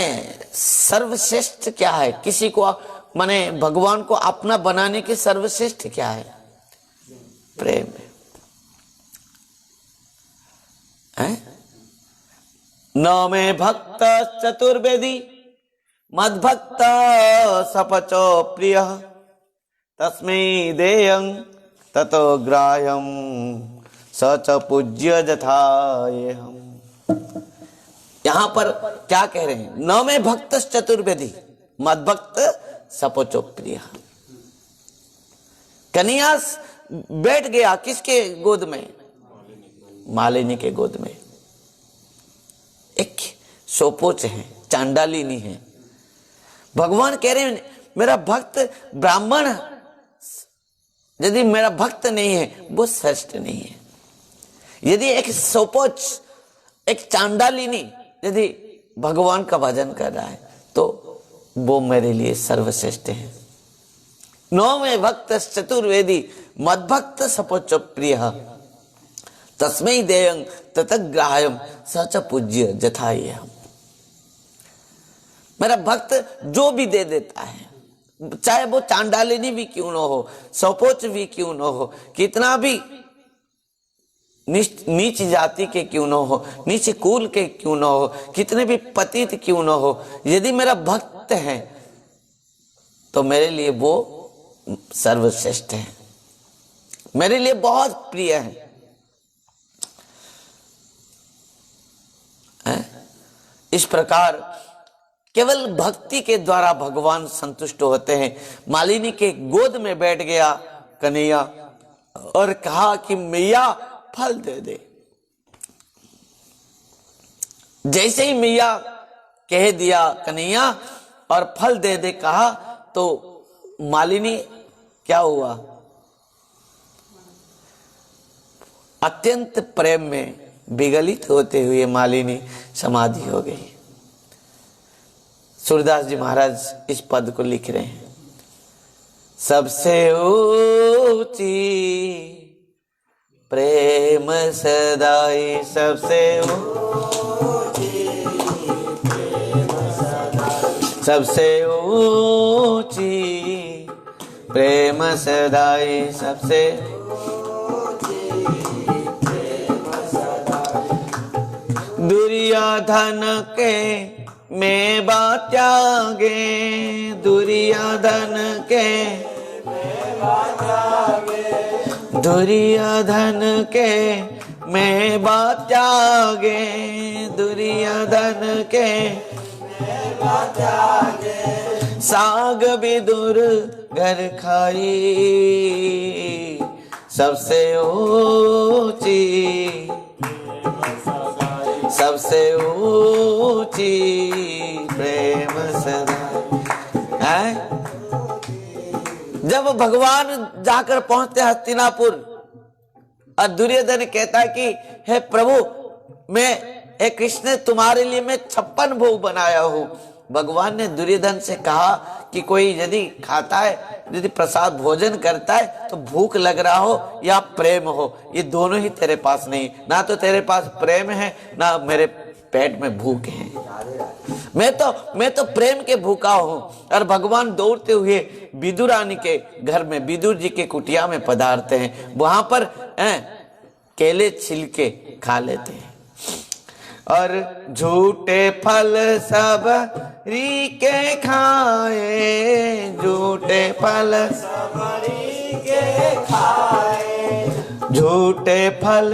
सर्वश्रेष्ठ क्या है? किसी को माने भगवान को अपना बनाने की सर्वश्रेष्ठ क्या है? प्रेम है। न मे भक्त चतुर्वेदी मद्भक्त सपचो प्रिय तस्मै देयं ततो ग्राह्यं स च पूज्य यथाह्यम्। यहां पर क्या कह रहे हैं? न में भक्त चतुर्वेदी मद्भक्त सपचो प्रिय। कन्हैया बैठ गया किसके गोद में? मालिनी के गोद में। एक सोपोच है, चांडालिनी है। भगवान कह रहे हैं मेरा भक्त ब्राह्मण यदि मेरा भक्त नहीं है वो श्रेष्ठ नहीं है। यदि एक सोपोच, एक चांडालिनी यदि भगवान का भजन कर रहा है तो वो मेरे लिए सर्वश्रेष्ठ है। नौ में भक्त चतुर्वेदी मद्भक्त सपोच प्रिय तस्मै देयं ततग्राह्यं स च पूज्य यथाह्यम्। मेरा भक्त जो भी दे देता है, चाहे वो चांडालिनी भी क्यों न हो, सपोच भी क्यों न हो, कितना भी नीच जाति के क्यों न हो, नीच कुल के क्यों न हो, कितने भी पतित क्यों न हो, यदि मेरा भक्त है तो मेरे लिए वो सर्वश्रेष्ठ है, मेरे लिए बहुत प्रिय है। इस प्रकार केवल भक्ति के द्वारा भगवान संतुष्ट होते हैं। मालिनी के गोद में बैठ गया कन्हैया और कहा कि मैया फल दे दे। जैसे ही मैया कह दिया कन्हैया और फल दे दे कहा तो मालिनी क्या हुआ? अत्यंत प्रेम में विगलित होते हुए मालिनी समाधि हो गई। सूरदास जी महाराज इस पद को लिख रहे हैं। सबसे ऊंची प्रेम सदाई, सबसे सबसे ऊंची प्रेम सदाई, सबसे दुर्योधन के मैं बात त्यागे, दुर्योधन के दुर्योधन के मैं बात त्यागे, दुर्योधन के साग विदुर घर खाई, सबसे ऊंची सबसे ऊंची प्रेम सदा है। जब भगवान जाकर पहुंचते हस्तिनापुर और दुर्योधन कहता है कि हे प्रभु मैं, हे कृष्ण तुम्हारे लिए मैं 56 भोग बनाया हूं। भगवान ने दुर्योधन से कहा कि कोई यदि खाता है, यदि प्रसाद भोजन करता है तो भूख लग रहा हो या प्रेम हो, ये दोनों ही तेरे पास नहीं। ना तो तेरे पास प्रेम है ना मेरे पेट में भूख है। मैं तो प्रेम के भूखा हूं। और भगवान दौड़ते हुए विदुरानी के घर में, विदुर जी के कुटिया में पधारते हैं। वहां पर केले छिलके खा लेते हैं और झूठे फल सब री के खाए, झूठे फल सबरी के खाए, झूठे फल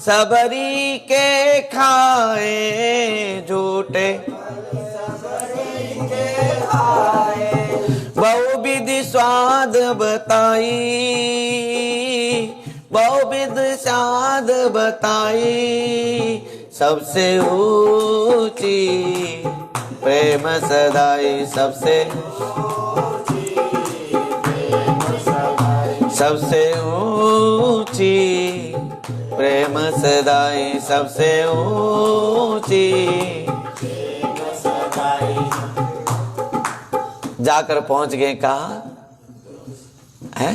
सबरी के खाए, झूठे सबरी के खाए, बहु विधि स्वाद बताई, बहुविध स्वाद बताई, सबसे ऊंची प्रेम सदाई, सबसे ऊंची प्रेम सदाई, सबसे ऊंची। जाकर पहुंच गए कहा है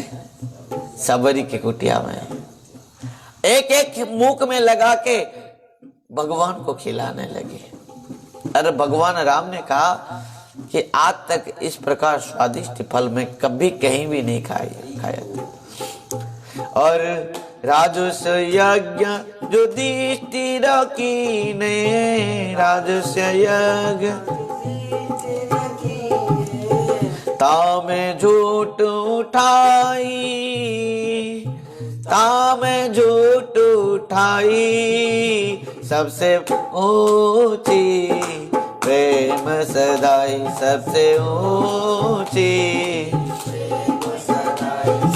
सबरी की कुटिया में, एक एक मुख में लगा के भगवान को खिलाने लगे। अरे भगवान राम ने कहा कि आज तक इस प्रकार स्वादिष्ट फल में कभी कहीं भी नहीं खाया था। और राजस यज्ञ युधिष्ठिर कीने, राजस यज्ञ तामे झूठ उठाई, तामे झूठ उठाई, सबसे ऊंची प्रेम सदाई, सबसे ऊंची,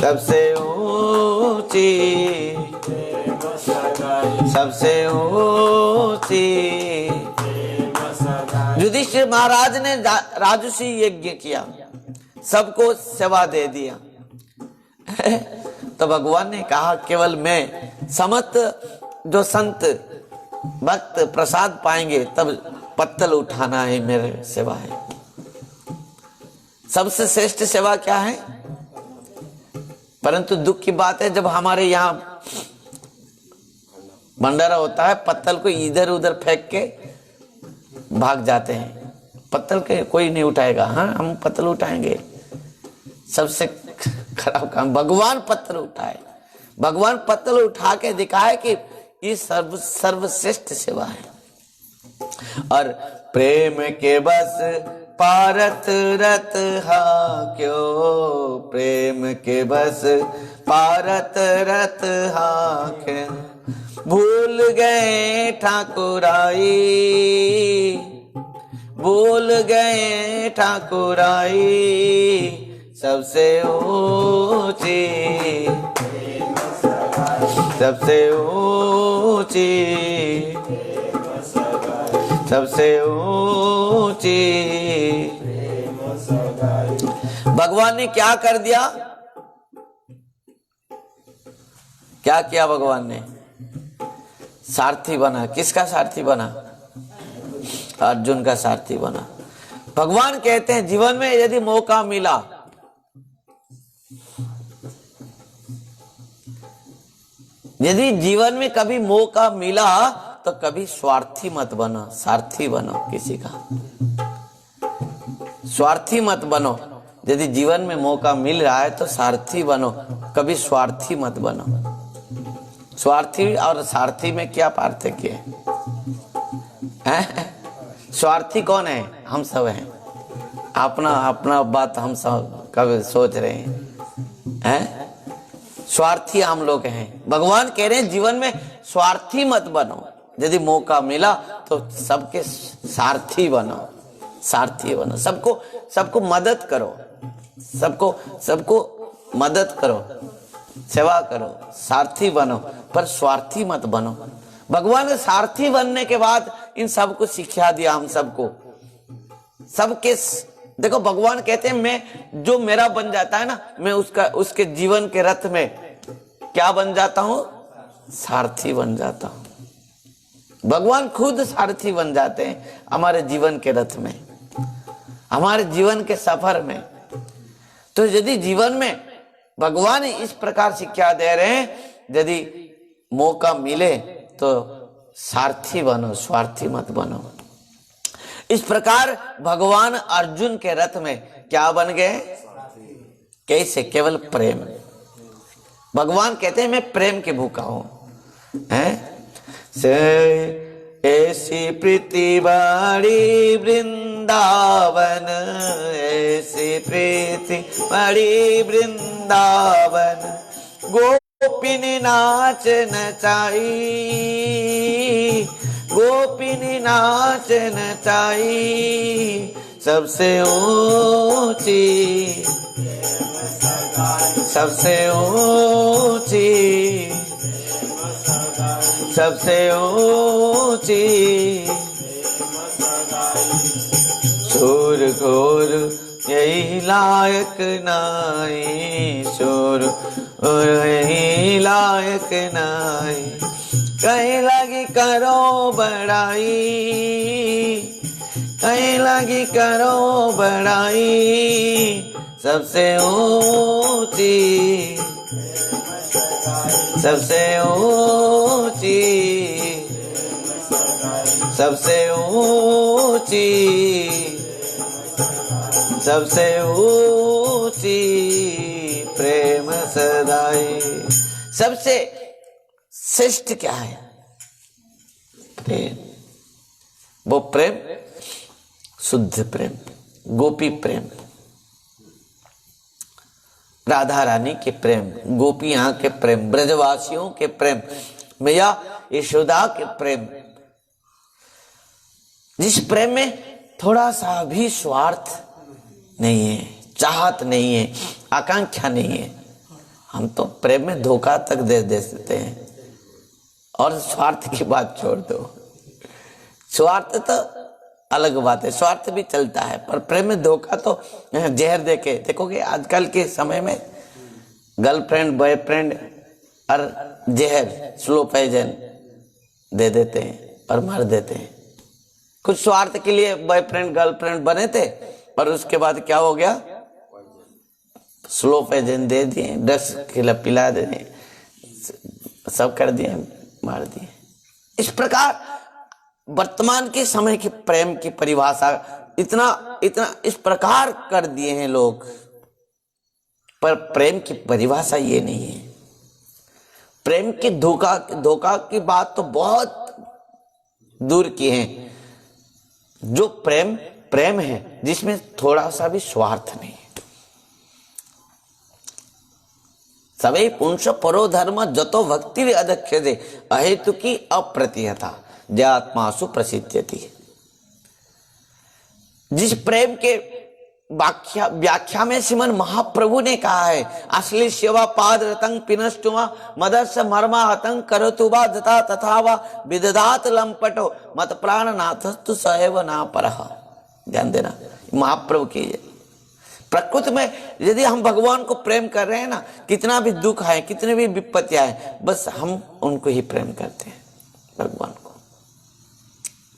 सबसे ऊंची, सबसे ऊंची। युधिष्ठिर महाराज ने राजसी यज्ञ किया, सबको सेवा दे दिया। तो भगवान ने कहा केवल मैं समस्त जो संत भक्त प्रसाद पाएंगे तब पत्तल उठाना है मेरे सेवा है। सबसे श्रेष्ठ सेवा क्या है? परंतु दुख की बात है जब हमारे यहाँ भंडारा होता है पत्तल को इधर उधर फेंक के भाग जाते हैं। पत्तल के कोई नहीं उठाएगा, हाँ हम पत्तल उठाएंगे। सबसे खराब काम भगवान पत्तल उठाए, भगवान पत्तल उठा के दिखाए कि ये सर्वश्रेष्ठ सेवा है। और प्रेम के बस पारत रत हा क्यों, प्रेम के बस पारत रत हा क्यों, भूल गए ठाकुराई, भूल गए ठाकुराई, सबसे ऊंची, सबसे ऊंची, सबसे ऊंची। भगवान ने क्या कर दिया? क्या किया भगवान ने? सारथी बना। किसका सारथी बना? अर्जुन का सारथी बना। भगवान कहते हैं जीवन में यदि मौका मिला, यदि जीवन में कभी मौका मिला तो कभी स्वार्थी मत बनो, सारथी बनो किसी का। स्वार्थी मत बनो। यदि जीवन में मौका मिल रहा है तो सारथी बनो, कभी स्वार्थी मत बनो। स्वार्थी और सारथी में क्या पार्थक्य है? स्वार्थी कौन है? हम सब हैं। अपना अपना बात हम सब कभी सोच रहे हैं। स्वार्थी हम लोग हैं। भगवान कह रहे हैं जीवन में स्वार्थी मत बनो। यदि मौका मिला तो सबके सारथी बनो, सारथी बनो। सबको मदद करो, सबको मदद करो, सेवा करो, सारथी बनो, पर स्वार्थी मत बनो। भगवान ने सारथी बनने के बाद इन सबको शिक्षा दिया। हम सबको सबके देखो भगवान कहते हैं मैं जो मेरा बन जाता है ना, मैं उसके जीवन के रथ में क्या बन जाता हूं? सारथी बन जाता हूं। भगवान खुद सारथी बन जाते हैं हमारे जीवन के रथ में, हमारे जीवन के सफर में। तो यदि जीवन में भगवान इस प्रकार शिक्षा दे रहे हैं, यदि मौका मिले तो सारथी बनो, स्वार्थी मत बनो। इस प्रकार भगवान अर्जुन के रथ में क्या बन गए? कैसे? केवल प्रेम। भगवान कहते हैं मैं प्रेम के भूखा हूं। ऐसी प्रीति बड़ी वृंदावन, ऐसी प्रीति बड़ी वृंदावन, गोपिनी नाच नचाई, गोपिनी नाच नचाई, सबसे ऊंची, सबसे ऊंची, सबसे ऊंची, शोर घोर यही लायक नाई, शोर यही लायक नाई, कहीं लगी करो बड़ाई, कहीं लगी करो बड़ाई, सबसे ऊंची, सबसे ऊंची, सबसे ऊंची, सबसे ऊंची प्रेम सदाई। सबसे श्रेष्ठ क्या है? प्रेम। वो प्रेम शुद्ध प्रेम, गोपी प्रेम, राधा रानी के प्रेम, गोपियां के प्रेम, ब्रजवासियों के प्रेम, मैया यशोदा के प्रेम, जिस प्रेम में थोड़ा सा भी स्वार्थ नहीं है, चाहत नहीं है, आकांक्षा नहीं है। हम तो प्रेम में धोखा तक दे देते हैं, और स्वार्थ की बात छोड़ दो। स्वार्थ तो अलग बात है, स्वार्थ भी चलता है, पर प्रेम में धोखा तो जहर देके देखोगे। आजकल के समय में गर्लफ्रेंड बॉयफ्रेंड और जहर स्लो पॉइजन दे देते हैं और मार देते हैं। कुछ स्वार्थ के लिए बॉयफ्रेंड गर्लफ्रेंड बने थे, और उसके बाद क्या हो गया? स्लो पॉइजन दे दिए, ड्रग्स पिला दिए, सब कर दिए, मार दिए। इस प्रकार वर्तमान के समय के प्रेम की परिभाषा इतना इस प्रकार कर दिए हैं लोग, पर प्रेम की परिभाषा ये नहीं है। प्रेम की धोखा की बात तो बहुत दूर की है। जो प्रेम है जिसमें थोड़ा सा भी स्वार्थ नहीं है। सवै पुंस परो धर्म जतो भक्ति अदक्ष्यते अहेतु की अप्रतिहता जयात्मासु प्रसिद्ध्यति। जिस प्रेम के व्याख्या में श्रीमन महाप्रभु ने कहा है, असली सेवा पाद रतंग पिनष्टुमा मदर्श मर्मा हतंग करतुबा दता तथा वा विदधात लंपटो मत प्राण नाथस्तु सएव ना परह। ध्यान देना, महाप्रभु की प्रकृति में यदि हम भगवान को प्रेम कर रहे हैं ना, कितना भी दुख आए, कितने भी विपत्ति आए, बस हम उनको ही प्रेम करते हैं, भगवान को।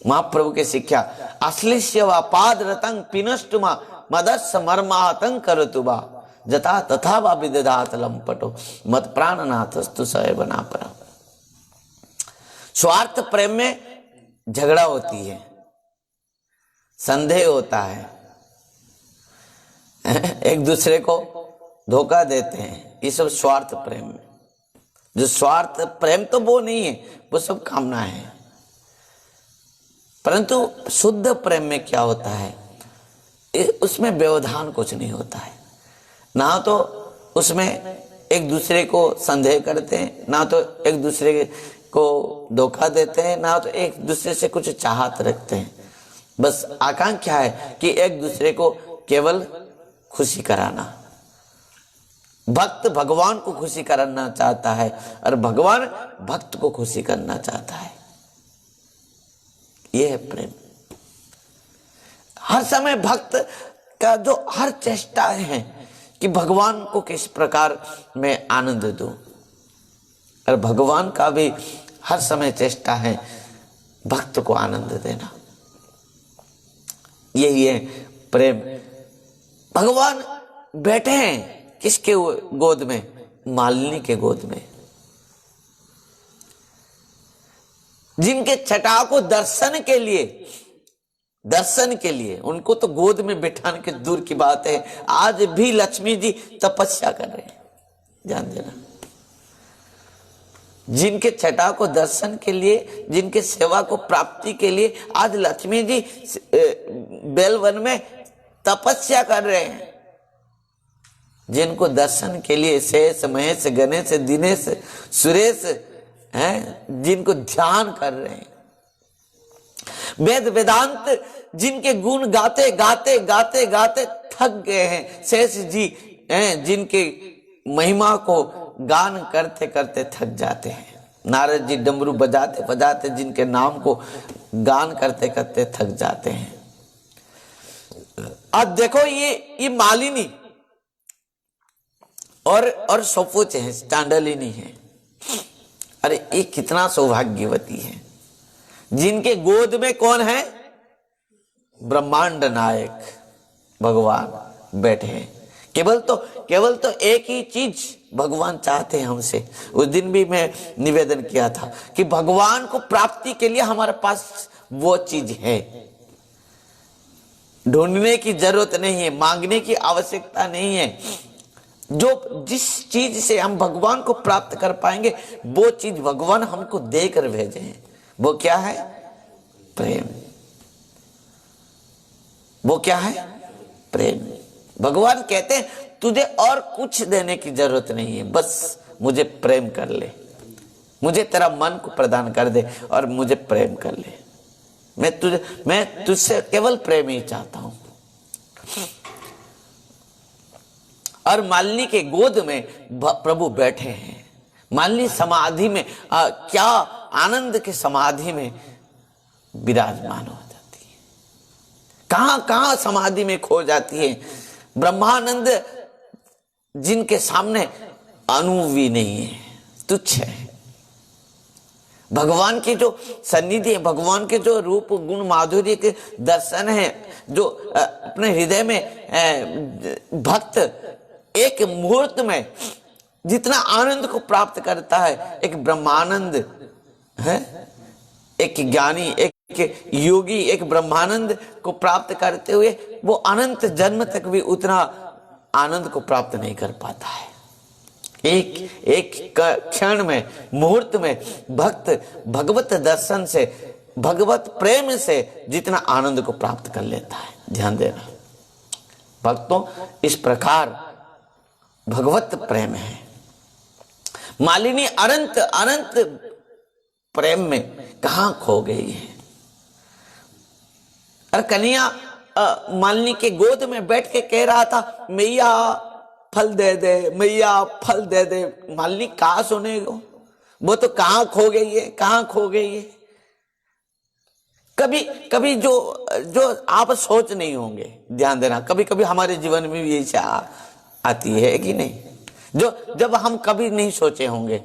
महाप्रभु की शिक्षा, असली सेवा पाद रतंग पिनष्टुमा मदस्स मर्माहतं करतुबा जता तथा वा विदधात लंपटो मत प्राणनाथस्तु सएव ना परः। स्वार्थ प्रेम में झगड़ा होती है, संदेह होता है, एक दूसरे को धोखा देते हैं, ये सब स्वार्थ प्रेम में। जो स्वार्थ प्रेम तो वो नहीं है, वो सब कामना है। परंतु शुद्ध प्रेम में क्या होता है? उसमें व्यवधान कुछ नहीं होता है। ना तो उसमें एक दूसरे को संदेह करते हैं, ना तो एक दूसरे को धोखा देते हैं, ना तो एक दूसरे से कुछ चाहत रखते हैं। बस आकांक्षा है कि एक दूसरे को केवल खुशी कराना। भक्त भगवान को खुशी करना चाहता है और भगवान भक्त को खुशी करना चाहता है। यह है प्रेम। हर समय भक्त का जो हर चेष्टा है कि भगवान को किस प्रकार मैं आनंद दूं, और भगवान का भी हर समय चेष्टा है भक्त को आनंद देना। यही है प्रेम। भगवान बैठे हैं किसके गोद में? मालिनी के गोद में। जिनके छटा को दर्शन के लिए उनको तो गोद में बैठाने के दूर की बात है, आज भी लक्ष्मी जी तपस्या कर रहे हैं। ध्यान देना, जिनके छटा को दर्शन के लिए, जिनके सेवा को प्राप्ति के लिए आज लक्ष्मी जी बेलवन में तपस्या कर रहे हैं। जिनको दर्शन के लिए शेष महेश गणेश दिनेश सुरेश हैं, जिनको ध्यान कर रहे हैं, वेद वेदांत जिनके गुण गाते गाते गाते गाते थक गए हैं, शेष जी हैं जिनके महिमा को गान करते करते थक जाते हैं। नारद जी डमरू बजाते बजाते जिनके नाम को गान करते करते थक जाते हैं। अब देखो ये मालिनी और सपोच है, चांडलिनी है। अरे ये कितना सौभाग्यवती है जिनके गोद में कौन है? ब्रह्मांड नायक भगवान बैठे हैं। केवल तो एक ही चीज भगवान चाहते हैं हमसे। उस दिन भी मैं निवेदन किया था कि भगवान को प्राप्ति के लिए हमारे पास वो चीज है, ढूंढने की जरूरत नहीं है, मांगने की आवश्यकता नहीं है। जो जिस चीज से हम भगवान को प्राप्त कर पाएंगे वो चीज भगवान हमको देकर भेजे हैं। वो क्या है? प्रेम। वो क्या है? प्रेम। भगवान कहते हैं तुझे और कुछ देने की जरूरत नहीं है, बस मुझे प्रेम कर ले, मुझे तेरा मन को प्रदान कर दे और मुझे प्रेम कर ले। मैं तुझसे केवल प्रेम ही चाहता हूं। और मालिनी के गोद में प्रभु बैठे हैं। मालिनी समाधि में क्या आनंद के समाधि में विराजमान हो जाती है। कहां समाधि में खो जाती है। ब्रह्मानंद जिनके सामने अणु भी नहीं है, तुच्छ है। भगवान की जो सन्निधि है, भगवान के जो रूप गुण माधुर्य के दर्शन है, जो अपने हृदय में भक्त एक मुहूर्त में जितना आनंद को प्राप्त करता है, एक ब्रह्मानंद है, एक ज्ञानी, एक योगी एक ब्रह्मानंद को प्राप्त करते हुए वो अनंत जन्म तक भी उतना आनंद को प्राप्त नहीं कर पाता है। एक क्षण में, मुहूर्त में भक्त भगवत दर्शन से, भगवत प्रेम से जितना आनंद को प्राप्त कर लेता है। ध्यान देना भक्तों, इस प्रकार भगवत प्रेम है। मालिनी अनंत अनंत प्रेम में कहां खो गई है। और कन्हैया मालिनी के गोद में बैठ के कह रहा था, मैया फल दे दे, मैया फल दे दे। मालिनी कहां सुनेगा, वो तो कहां खो गई है, कहां खो गई है। कभी जो आप सोच नहीं होंगे, ध्यान देना, कभी कभी हमारे जीवन में भी ऐसा आती है कि नहीं, जो जब हम कभी नहीं सोचे होंगे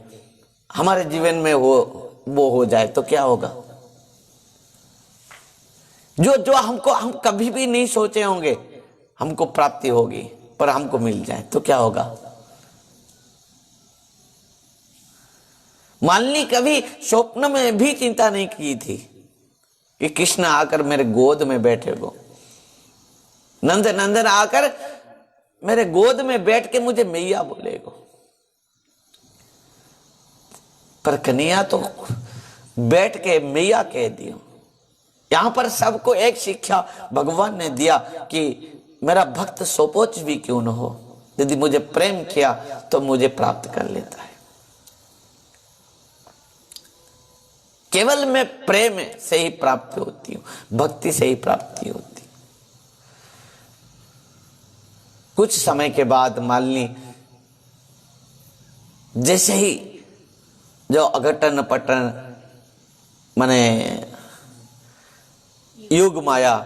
हमारे जीवन में वो हो जाए तो क्या होगा। जो हम कभी भी नहीं सोचे होंगे हमको प्राप्ति होगी, पर हमको मिल जाए तो क्या होगा। मालिनी कभी स्वप्न में भी चिंता नहीं की थी कि कृष्ण आकर मेरे गोद में बैठेगो, नंदन आकर मेरे गोद में बैठ के मुझे मैया बोलेगो। पर कन्हैया तो बैठ के मैया कह दियो। यहां पर सबको एक शिक्षा भगवान ने दिया कि मेरा भक्त सोपोच भी क्यों न हो, यदि मुझे प्रेम किया तो मुझे प्राप्त कर लेता है। केवल मैं प्रेम से ही प्राप्ति होती हूं, भक्ति से ही प्राप्ति होती। कुछ समय के बाद मालिनी जैसे ही जो अघटन पटन माने योग माया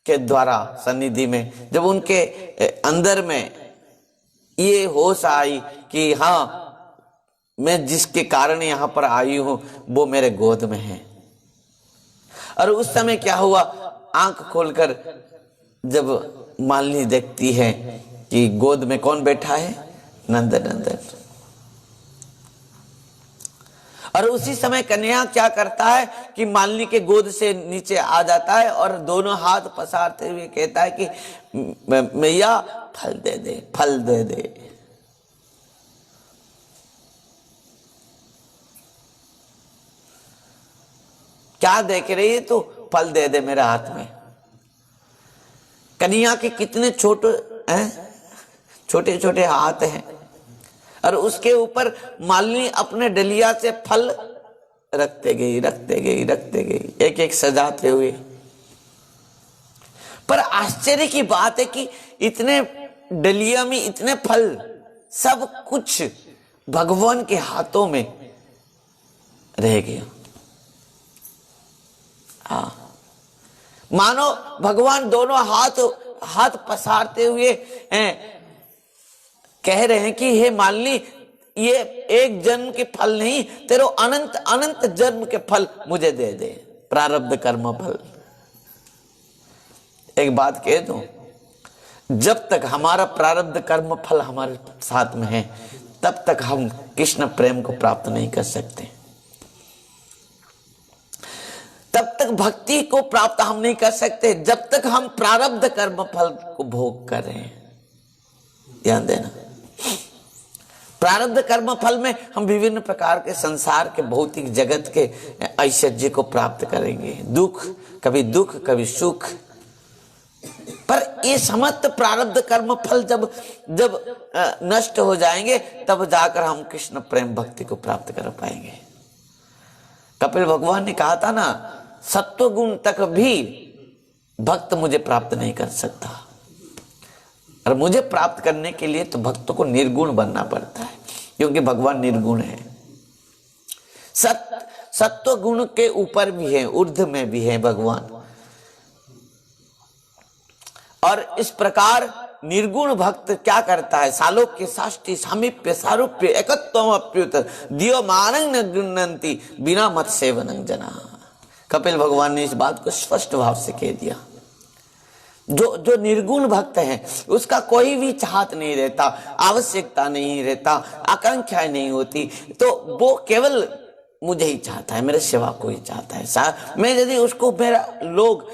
के द्वारा सन्निधि में जब उनके अंदर में ये होश आई कि हाँ, मैं जिसके कारण यहां पर आई हूं वो मेरे गोद में है। और उस समय क्या हुआ, आंख खोलकर जब मालिनी देखती है कि गोद में कौन बैठा है, नंदन। और उसी समय कन्हैया क्या करता है कि मालिनी के गोद से नीचे आ जाता है और दोनों हाथ पसारते हुए कहता है कि मैया फल दे दे, फल दे दे। क्या देख रही है तू, फल दे दे मेरे हाथ में। कन्हैया के कितने छोटे छोटे हाथ हैं और उसके ऊपर मालिनी अपने डलिया से फल रखते गई, एक एक सजाते हुए। पर आश्चर्य की बात है कि इतने डलिया में इतने फल, सब कुछ भगवान के हाथों में रह गया। हाँ, मानो भगवान दोनों हाथ पसारते हुए कह रहे हैं कि हे मालिनी, ये एक जन्म के फल नहीं, तेरे अनंत अनंत जन्म के फल मुझे दे दे, प्रारब्ध कर्म फल। एक बात कह दूं, जब तक हमारा प्रारब्ध कर्म फल हमारे साथ में है, तब तक हम कृष्ण प्रेम को प्राप्त नहीं कर सकते, तब तक भक्ति को प्राप्त हम नहीं कर सकते, जब तक हम प्रारब्ध कर्म फल को भोग कर रहे हैं। ध्यान देना, प्रारब्ध कर्म फल में हम विभिन्न प्रकार के संसार के भौतिक जगत के ऐश्वर्य को प्राप्त करेंगे, दुख कभी सुख। पर ये समस्त प्रारब्ध कर्म फल जब नष्ट हो जाएंगे, तब जाकर हम कृष्ण प्रेम भक्ति को प्राप्त कर पाएंगे। कपिल भगवान ने कहा था ना, सत्व गुण तक भी भक्त मुझे प्राप्त नहीं कर सकता, और मुझे प्राप्त करने के लिए तो भक्त को निर्गुण बनना पड़ता है, क्योंकि भगवान निर्गुण है। सत्व गुण के ऊपर भी है, ऊर्ध्व में भी है भगवान। और इस प्रकार निर्गुण भक्त क्या करता है? सालोक्य साष्टि सामीप्य सारूप्य एकत्वम अप्युत दियो मानंग न गृह्णन्ति बिना मत सेवनं जना। कपिल भगवान ने इस बात को स्पष्ट भाव से कह दिया। जो निर्गुण भक्त है, उसका कोई भी चाहत नहीं रहता, आवश्यकता नहीं रहता, आकांक्षाएं नहीं होती, तो वो केवल मुझे ही चाहता है, मेरे सेवा को ही चाहता है। मैं यदि उसको मेरा लोग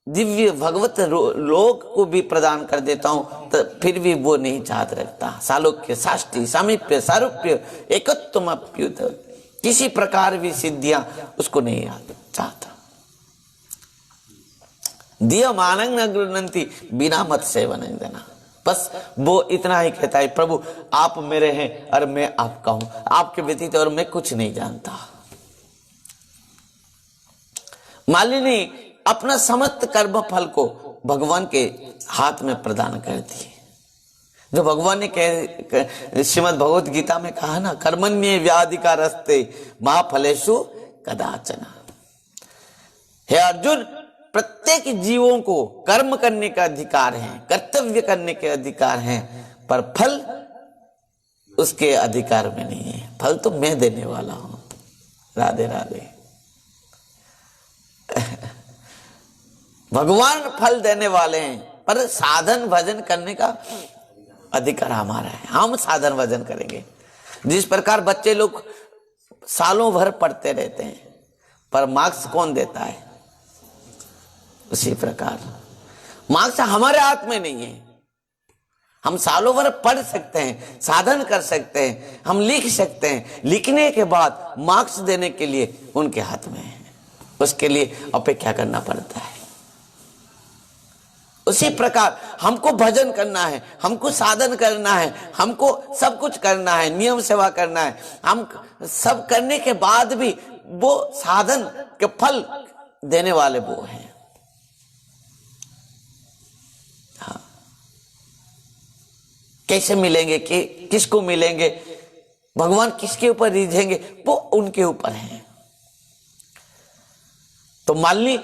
दिव्य भगवत लोक को भी प्रदान कर देता हूं, तो फिर भी वो नहीं चाहत रखता। सालोक्य साष्टि सामीप्य सारूप्य एकत्वम अप्युत, किसी प्रकार भी सिद्धियां उसको नहीं चाहता। दियो मानंग न गृह्णन्ति बिना मत सेवनं जना। बस वो इतना ही कहता है, प्रभु आप मेरे हैं और मैं आपका हूं, आपके व्यतीत और मैं कुछ नहीं जानता। मालिनी अपना समस्त कर्म फल को भगवान के हाथ में प्रदान कर दिए। जो भगवान ने श्रीमद् भगवत गीता में कहा ना, कर्मण्ये व्याधिकारस्ते मा फलेषु कदाचन। हे अर्जुन, प्रत्येक जीवों को कर्म करने का अधिकार है, कर्तव्य करने के अधिकार है, पर फल उसके अधिकार में नहीं है। फल तो मैं देने वाला हूं। राधे राधे। भगवान फल देने वाले हैं, पर साधन भजन करने का अधिकार हमारा है। हम साधन भजन करेंगे। जिस प्रकार बच्चे लोग सालों भर पढ़ते रहते हैं, पर मार्क्स कौन देता है? उसी प्रकार मार्क्स हमारे हाथ में नहीं है। हम सालों भर पढ़ सकते हैं, साधन कर सकते हैं, हम लिख सकते हैं, लिखने के बाद मार्क्स देने के लिए उनके हाथ में है। उसके लिए अपेक्षा करना पड़ता है। उसी प्रकार हमको भजन करना है, हमको साधन करना है, हमको सब कुछ करना है, नियम सेवा करना है। हम सब करने के बाद भी वो साधन के फल देने वाले वो हैं। हाँ, कैसे मिलेंगे, किसको मिलेंगे, भगवान किसके ऊपर रिझेंगे, वो उनके ऊपर है। तो मालिनी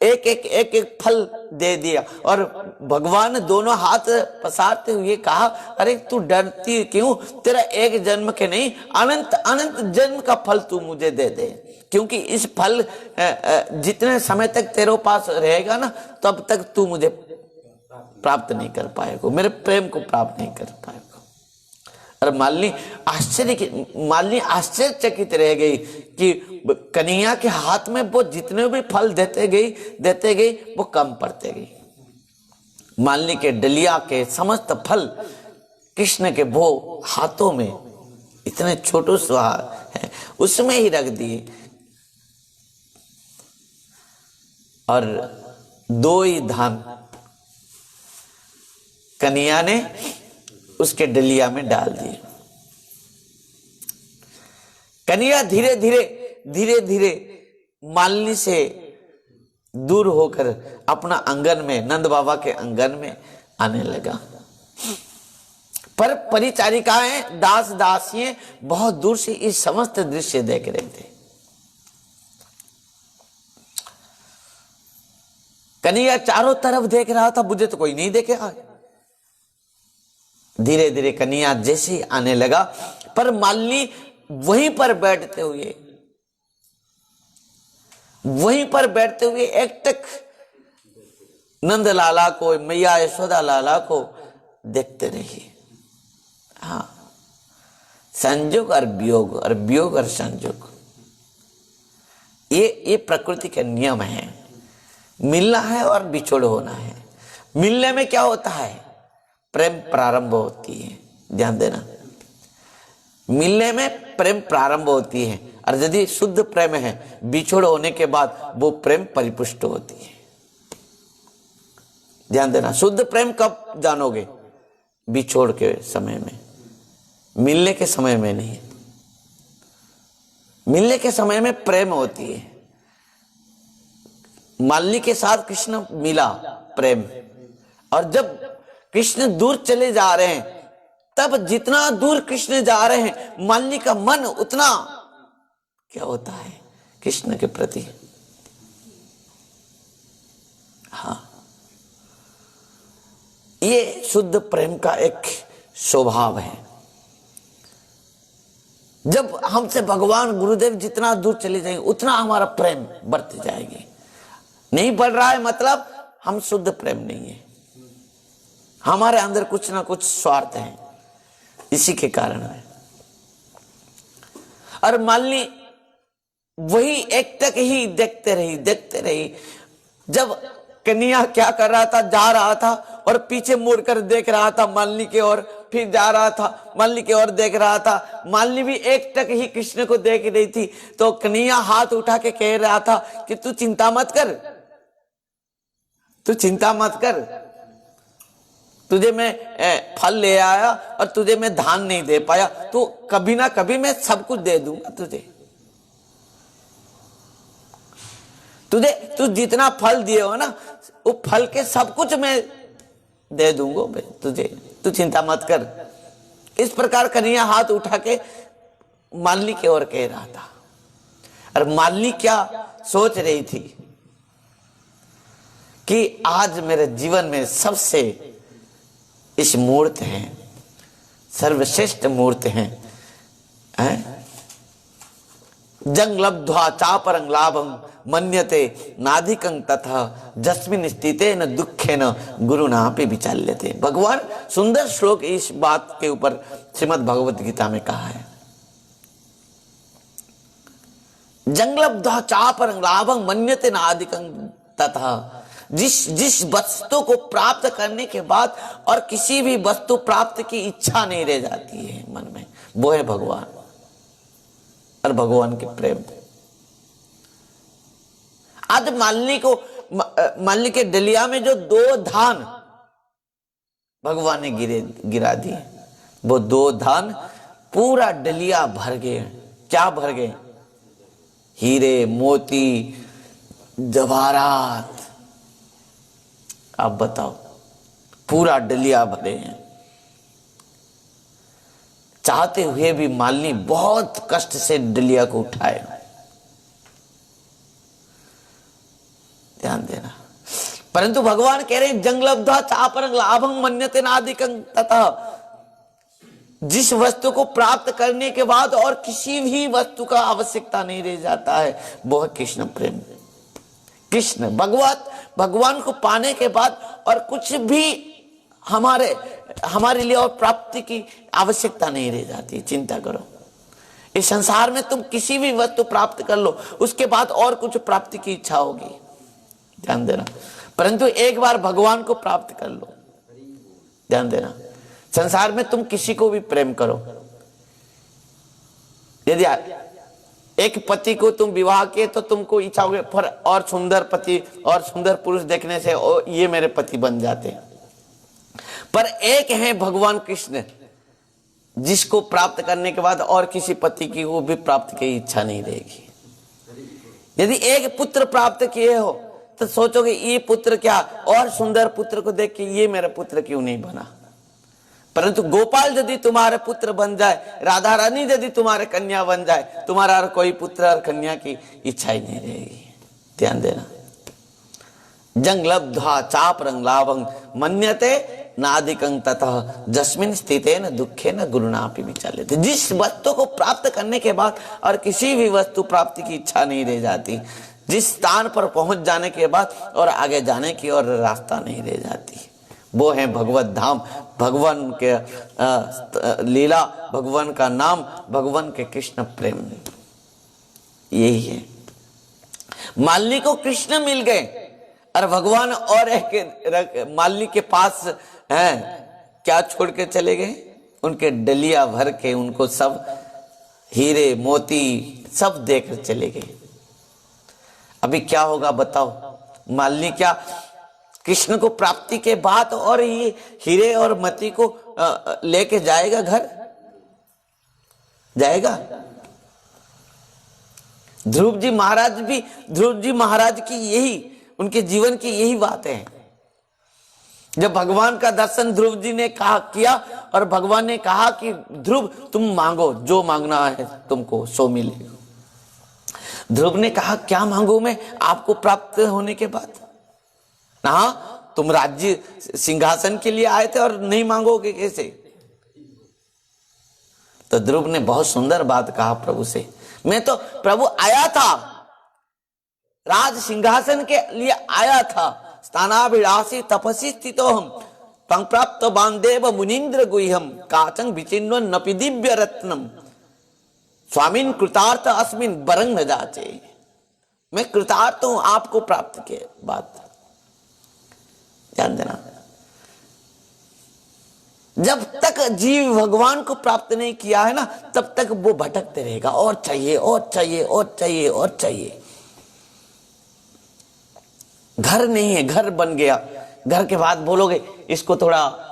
एक फल दे दिया, और भगवान ने दोनों हाथ पसारते हुए कहा, अरे तू डरती क्यों? तेरा एक जन्म के नहीं, अनंत अनंत जन्म का फल तू मुझे दे दे, क्योंकि इस फल जितने समय तक तेरे पास रहेगा ना, तब तक तू मुझे प्राप्त नहीं कर पाएगा, मेरे प्रेम को प्राप्त नहीं कर पाएगा। और मालिनी आश्चर्यचकित रह गई कि कन्हैया के हाथ में वो जितने भी फल देते गई वो कम पड़ते गई। मालिनी के डलिया के समस्त फल कृष्ण के वो हाथों में इतने छोटे से है, उसमें ही रख दिए, और 2 ही धान कन्हैया ने उसके डलिया में डाल दिए। कन्हैया धीरे धीरे मालिनी से दूर होकर अपना आंगन में, नंद बाबा के आंगन में आने लगा। पर परिचारिकाएं, दास दासियां बहुत दूर से इस समस्त दृश्य देख रहे थे। कन्हैया चारों तरफ देख रहा था, मुझे तो कोई नहीं देखेगा। धीरे धीरे कन्हैया जैसे ही आने लगा, पर मालिनी वहीं पर बैठते हुए एकटक नंद लाला को, मैया यशोदा लाला को देखते रही। हाँ, संयोग और वियोग, और वियोग और संयोग, ये प्रकृति के नियम है। मिलना है और बिछोड़ होना है। मिलने में क्या होता है? प्रेम प्रारंभ होती है। ध्यान देना, मिलने में प्रेम प्रारंभ होती है, और यदि शुद्ध प्रेम है, बिछोड़ होने के बाद वो प्रेम परिपुष्ट होती है। ध्यान देना, शुद्ध प्रेम कब जानोगे? बिछोड़ के समय में, मिलने के समय में नहीं। मिलने के समय में प्रेम होती है। मालिनी के साथ कृष्ण मिला, प्रेम। और जब कृष्ण दूर चले जा रहे हैं, तब जितना दूर कृष्ण जा रहे हैं, मालिनी का मन उतना क्या होता है कृष्ण के प्रति। हाँ, ये शुद्ध प्रेम का एक स्वभाव है। जब हमसे भगवान गुरुदेव जितना दूर चले जाएंगे, उतना हमारा प्रेम बढ़ते जाएगी। नहीं बढ़ रहा है मतलब हम शुद्ध प्रेम नहीं है, हमारे अंदर कुछ ना कुछ स्वार्थ है, इसी के कारण है। और मालिनी वही एकटक ही देखते रही। जब कन्हैया क्या कर रहा था, जा रहा था और पीछे मुड़कर देख रहा था मालिनी की ओर, फिर जा रहा था मालिनी की ओर देख रहा था। मालिनी भी एकटक ही कृष्ण को देख रही थी। तो कन्हैया हाथ उठा के कह रहा था कि तू चिंता मत कर, तुझे मैं फल ले आया और तुझे मैं धान नहीं दे पाया, तो कभी ना कभी मैं सब कुछ दे दूंगा तू जितना फल दिए हो ना, वो फल के सब कुछ मैं दे दूंगा तुझे, तू चिंता मत कर। इस प्रकार कन्हैया हाथ उठा के मालिनी की ओर कह रहा था। और मालिनी क्या सोच रही थी कि आज मेरे जीवन में सबसे इस मूर्त है, सर्वश्रेष्ठ मूर्त है, जंग लब्ध्वा चापरं लाभं मन्यते नाधिकं तथा जस्मिन् स्थिते न दुखे न गुरुनापि विचाल्यते। भगवान सुंदर श्लोक इस बात के ऊपर श्रीमद् भगवत गीता में कहा है। जंग लब्ध्वा चापरं लाभं मन्यते नाधिकं तथा, जिस वस्तु को प्राप्त करने के बाद और किसी भी वस्तु प्राप्त की इच्छा नहीं रह जाती है मन में, वो है भगवान और भगवान के प्रेम। आज मालिनी के डलिया में जो 2 धान भगवान ने गिरा दिए, वो 2 धान पूरा डलिया भर गए। क्या भर गए? हीरे, मोती, जवाहरात। आप बताओ, पूरा डलिया भरे हैं। चाहते हुए भी मालिनी बहुत कष्ट से डलिया को उठाए। ध्यान देना, परंतु भगवान कह रहे हैं जंग लब्ध्वा चापरं लाभं मन्यते नाधिकं तथा, जिस वस्तु को प्राप्त करने के बाद और किसी भी वस्तु का आवश्यकता नहीं रह जाता है, वो है कृष्ण प्रेम। कृष्ण भगवान को पाने के बाद और कुछ भी हमारे लिए और प्राप्ति की आवश्यकता नहीं रह जाती। चिंता करो, इस संसार में तुम किसी भी वस्तु प्राप्त कर लो, उसके बाद और कुछ प्राप्ति की इच्छा होगी। ध्यान देना, परंतु एक बार भगवान को प्राप्त कर लो। ध्यान देना, संसार में तुम किसी को भी प्रेम करो, यदि एक पति को तुम विवाह किए तो तुमको इच्छा होगी पर और सुंदर पति और सुंदर पुरुष देखने से ये मेरे पति बन जाते हैं। पर एक है भगवान कृष्ण, जिसको प्राप्त करने के बाद और किसी पति की वो भी प्राप्त की इच्छा नहीं रहेगी। यदि एक पुत्र प्राप्त किए हो तो सोचोगे ये पुत्र क्या, और सुंदर पुत्र को देख के ये मेरा पुत्र क्यों नहीं बना। परंतु गोपाल यदि तुम्हारे पुत्र बन जाए, राधा रानी यदि तुम्हारे कन्या बन जाए, तुम्हारा और कोई पुत्र और कन्या की इच्छा ही नहीं रहेगी। ध्यान देना। जंग लब्ध्वा चाप रंग लाभं मन्यते नादिकं ततः जस्मिन स्थितेन दुखेन गुरुनापि विचाल्यते। जिस वस्तु को प्राप्त करने के बाद और किसी भी वस्तु प्राप्ति की इच्छा नहीं रह जाती, जिस स्थान पर पहुंच जाने के बाद और आगे जाने की और रास्ता नहीं रह जाती, वो है भगवत धाम। भगवान के लीला, भगवान का नाम, भगवान के कृष्ण प्रेम, यही है। मालिनी को कृष्ण मिल गए और भगवान और एक मालिनी के पास हैं, क्या छोड़ के चले गए? उनके डलिया भर के उनको सब हीरे मोती सब देकर चले गए। अभी क्या होगा बताओ? मालिनी क्या कृष्ण को प्राप्ति के बाद और ये हीरे और मोती को लेके जाएगा घर? जाएगा? ध्रुव जी महाराज की यही, उनके जीवन की यही बात है। जब भगवान का दर्शन ध्रुव जी ने कहा किया और भगवान ने कहा कि ध्रुव तुम मांगो, जो मांगना है तुमको सो मिलेगा। ध्रुव ने कहा क्या मांगू मैं आपको प्राप्त होने के बाद? हाँ, तुम राज्य सिंहासन के लिए आए थे और नहीं मांगोगे कैसे? तो ध्रुव ने बहुत सुंदर बात कहा प्रभु से, मैं तो प्रभु आया था, राज सिंहासन के लिए आया था, स्थानाभिलाषी तपसी स्थितो हम तंग प्राप्त बांदेव मुनीन्द्र गुह्यम काचन विचिन्नो नपि दिव्य रत्नम स्वामीन कृतार्थ अस्मिन बरंग न जाचे। मैं कृतार्थ हूं आपको प्राप्त के बाद। ध्यान देना, जब तक जीव भगवान को प्राप्त नहीं किया है ना, तब तक वो भटकते रहेगा, और चाहिए और चाहिए और चाहिए और चाहिए। घर नहीं है, घर बन गया, घर के बाद बोलोगे इसको थोड़ा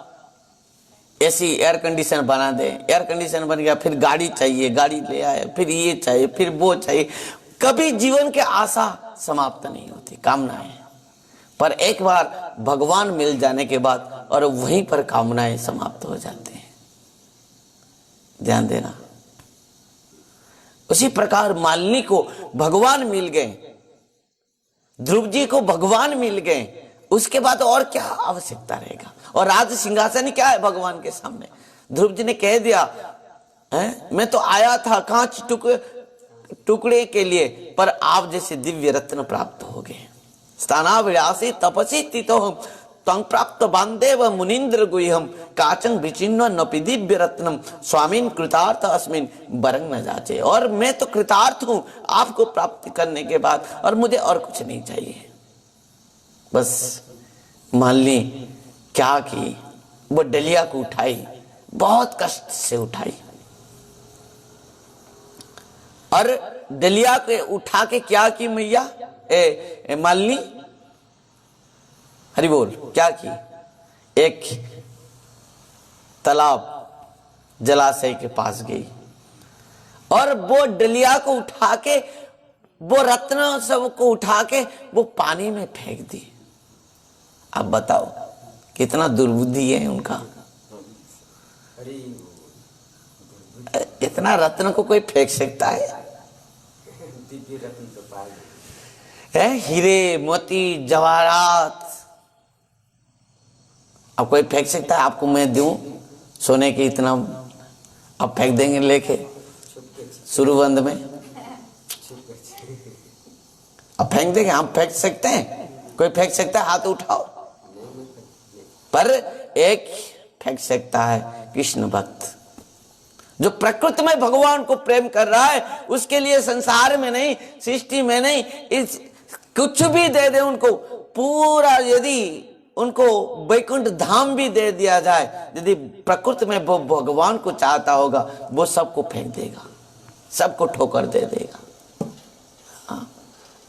एसी एयर कंडीशन बना दे, एयर कंडीशन बन गया, फिर गाड़ी चाहिए, गाड़ी ले आए, फिर ये चाहिए, फिर वो चाहिए। कभी जीवन के आशा समाप्त नहीं होती, कामनाएं। पर एक बार भगवान मिल जाने के बाद और वहीं पर कामनाएं समाप्त हो जाती हैं। ध्यान देना। उसी प्रकार मालिनी को भगवान मिल गए, ध्रुव जी को भगवान मिल गए, उसके बाद और क्या आवश्यकता रहेगा? और राज सिंहासन क्या है भगवान के सामने? ध्रुव जी ने कह दिया है, मैं तो आया था कांच टुकड़े के लिए, पर आप जैसे दिव्य रत्न प्राप्त हो गए। स्थानाभिलाषी तपसी स्थितो हम तंग प्राप्त बांदेव मुनीन्द्र गुह्यम काचन विचिन्नो नपि दिव्य रत्नम स्वामीन कृतार्थ अस्मिन बरंग न जाचे। और मैं तो कृतार्थ हूं आपको प्राप्त करने के बाद, और मुझे और कुछ नहीं चाहिए। बस मालिनी क्या की, वो डलिया को उठाई, बहुत कष्ट से उठाई, और डलिया के उठा के क्या की मैया मालिनी, हरि बोल, क्या की? एक तालाब जलाशय के पास गई और वो डलिया को उठा के, वो रत्न सब को उठा के वो पानी में फेंक दी। अब बताओ कितना दुर्बुद्धि है उनका। इतना रत्न को कोई फेंक सकता है? हीरे मोती जवाहरात अब कोई फेंक सकता है? आपको मैं दूं सोने के इतना, अब फेंक देंगे लेके शुरूबंद में? अब फेंक देंगे? हम फेंक सकते हैं? कोई फेंक सकता है? हाथ उठाओ। पर एक फेंक सकता है, कृष्ण भक्त, जो प्रकृति में भगवान को प्रेम कर रहा है। उसके लिए संसार में नहीं, सृष्टि में नहीं, इस कुछ भी दे दे उनको, पूरा यदि उनको वैकुंठ धाम भी दे दिया जाए, यदि प्रकृति में वो भगवान को चाहता होगा, वो सबको फेंक देगा, सबको ठोकर दे देगा।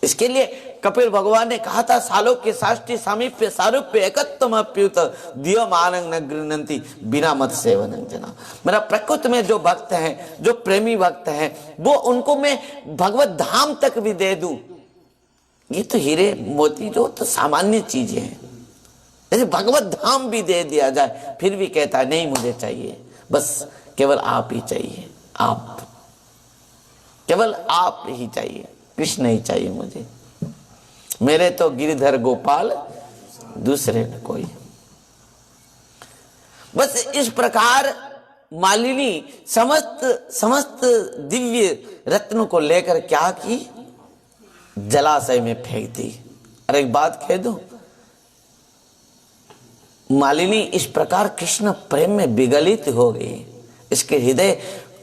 इसके लिए कपिल भगवान ने कहा था, सालोक्य साष्टी सामीप्य सारूप्य एकत्वम अप्युत दियो मानंग न गृह्णन्ति बिना मत सेवनं जना। मेरा प्रकृति में जो भक्त हैं, जो प्रेमी भक्त हैं, वो उनको मैं भगवत धाम तक भी दे दूं, ये तो हीरे मोती जो तो सामान्य चीजें हैं। जैसे भगवत धाम भी दे दिया जाए फिर भी कहता है नहीं मुझे चाहिए, बस केवल आप ही चाहिए, आप, केवल आप ही चाहिए, कृष्ण ही चाहिए मुझे, मेरे तो गिरधर गोपाल दूसरे न कोई। बस इस प्रकार मालिनी समस्त दिव्य रत्नों को लेकर क्या की, जलाशय में फेंक दी। और एक बात कह दूं, मालिनी इस प्रकार कृष्ण प्रेम में विगलित हो गई, इसके हृदय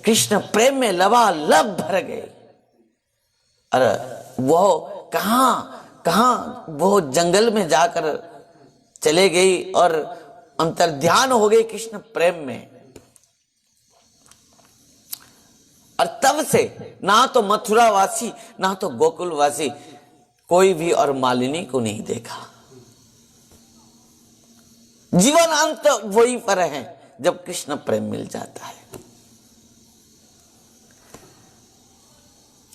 कृष्ण प्रेम में लबालब भर गए। अरे वो कहां वो जंगल में जाकर चले गई और अंतर्ध्यान हो गई कृष्ण प्रेम में। और तब से ना तो मथुरा वासी ना तो गोकुल वासी कोई भी और मालिनी को नहीं देखा। जीवन अंत वही पर है जब कृष्ण प्रेम मिल जाता है।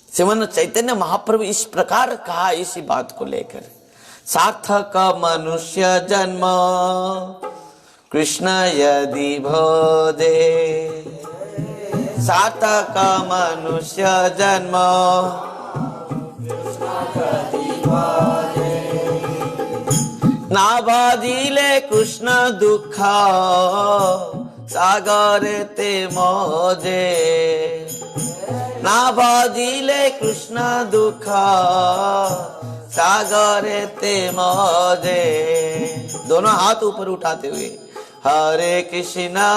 श्रीमन चैतन्य महाप्रभु इस प्रकार कहा इसी बात को लेकर, सार्थक मनुष्य जन्म कृष्ण यदि भोदे, सार्थक मनुष्य जन्म ना बाधिले कृष्ण दुख सागर ते मोजे, ना बाधिले कृष्ण दुख सागर ते मोजे। दोनों हाथ ऊपर उठाते हुए हरे कृष्णा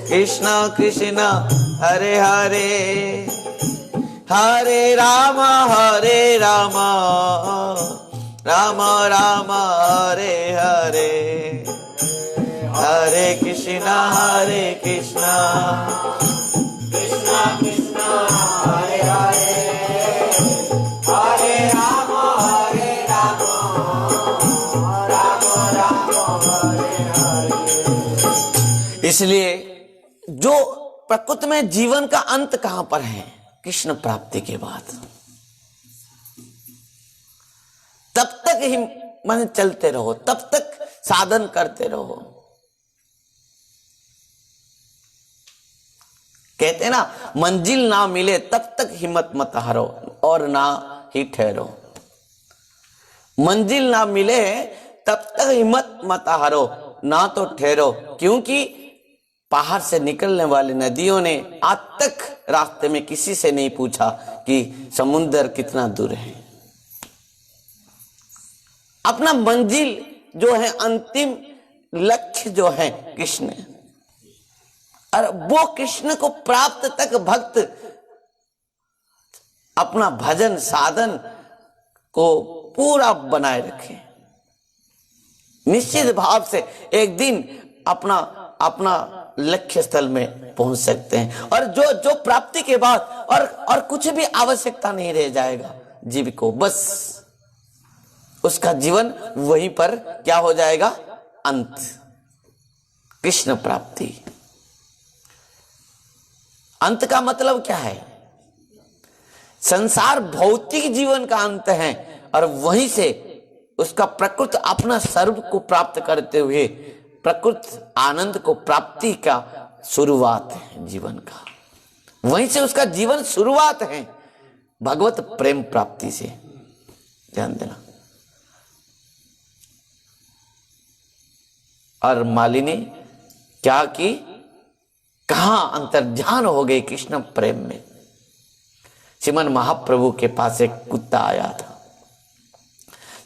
कृष्णा कृष्णा हरे हरे, हरे राम राम राम हरे हरे, हरे कृष्णा कृष्णा कृष्णा हरे हरे, हरे राम राम राम हरे हरे। इसलिए जो प्रकृति में जीवन का अंत कहां पर है, कृष्ण प्राप्ति के बाद। तब तक ही मन चलते रहो, तब तक साधन करते रहो। कहते ना मंजिल ना मिले तब तक हिम्मत मत हारो और ना ही ठहरो। मंजिल ना मिले तब तक हिम्मत मत हारो ना तो ठहरो, क्योंकि पहाड़ से निकलने वाली नदियों ने आज तक रास्ते में किसी से नहीं पूछा कि समुद्र कितना दूर है। अपना मंजिल जो है, अंतिम लक्ष्य जो है कृष्ण, और वो कृष्ण को प्राप्त तक भक्त अपना भजन साधन को पूरा बनाए रखे। निश्चित भाव से एक दिन अपना लक्ष्य स्थल में पहुंच सकते हैं, और जो प्राप्ति के बाद और कुछ भी आवश्यकता नहीं रह जाएगा जीव को, बस उसका जीवन वहीं पर क्या हो जाएगा, अंत, कृष्ण प्राप्ति। अंत का मतलब क्या है? संसार भौतिक जीवन का अंत है, और वहीं से उसका प्रकृति अपना सर्व को प्राप्त करते हुए प्रकृति आनंद को प्राप्ति का शुरुआत है जीवन का। वहीं से उसका जीवन शुरुआत है भगवत प्रेम प्राप्ति से। ध्यान देना। और मालिनी क्या की, कहां अंतर्ध्यान हो गई कृष्ण प्रेम में। श्रीमन महाप्रभु के पास एक कुत्ता आया था।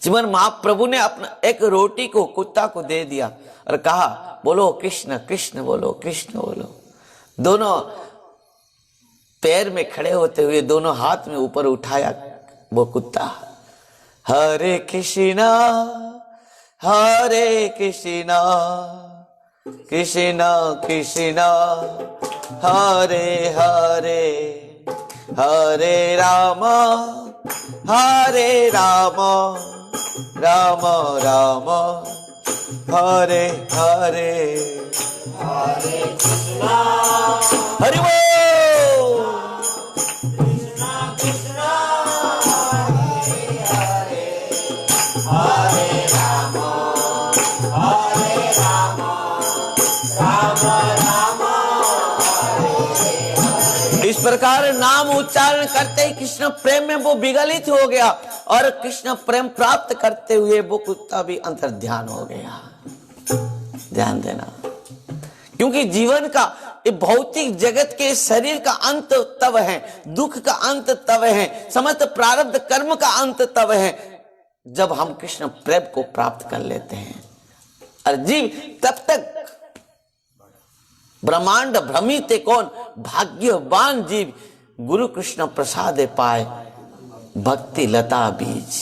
श्रीमन महाप्रभु ने अपना एक रोटी को कुत्ता को दे दिया और कहा, बोलो कृष्ण कृष्ण, बोलो कृष्ण बोलो। दोनों पैर में खड़े होते हुए दोनों हाथ में ऊपर उठाया वो कुत्ता, हरे कृष्णा हरे कृष्णा कृष्णा कृष्णा हरे हरे, हरे राम राम राम हरे हरे, हरे कृष्णा हरि बोल कृष्णा कृष्णा उच्चारण करते ही कृष्ण प्रेम में वो विगलित हो गया और कृष्ण प्रेम प्राप्त करते हुए वो कुत्ता भी अंतर्ध्यान हो गया। ध्यान देना, क्योंकि जीवन का ये भौतिक जगत के शरीर का अंत तब है, दुख का अंत तब है, समस्त प्रारब्ध कर्म का अंत तब है जब हम कृष्ण प्रेम को प्राप्त कर लेते हैं। और जीव तब तक ब्रह्मांड भ्रमित कौन, भाग्यवान जीव गुरु कृष्ण प्रसाद पाए भक्ति लता बीज।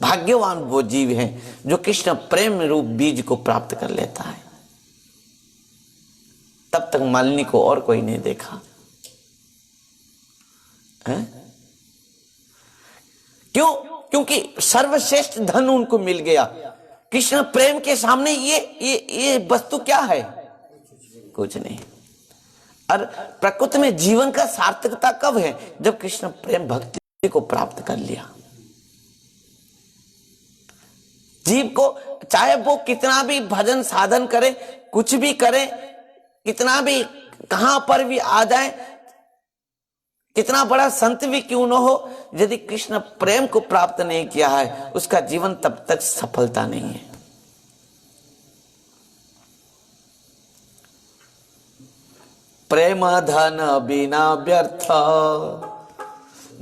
भाग्यवान वो जीव है जो कृष्ण प्रेम रूप बीज को प्राप्त कर लेता है। तब तक मालिनी को और कोई नहीं देखा है? क्यों? क्योंकि सर्वश्रेष्ठ धन उनको मिल गया। कृष्ण प्रेम के सामने ये वस्तु क्या है? कुछ नहीं। और प्रकृति में जीवन का सार्थकता कब है? जब कृष्ण प्रेम भक्ति को प्राप्त कर लिया। जीव को चाहे वो कितना भी भजन साधन करे, कुछ भी करे, कितना भी कहां पर भी आ जाए, कितना बड़ा संत भी क्यों न हो, यदि कृष्ण प्रेम को प्राप्त नहीं किया है उसका जीवन तब तक सफलता नहीं है। प्रेम धन बिना व्यर्थ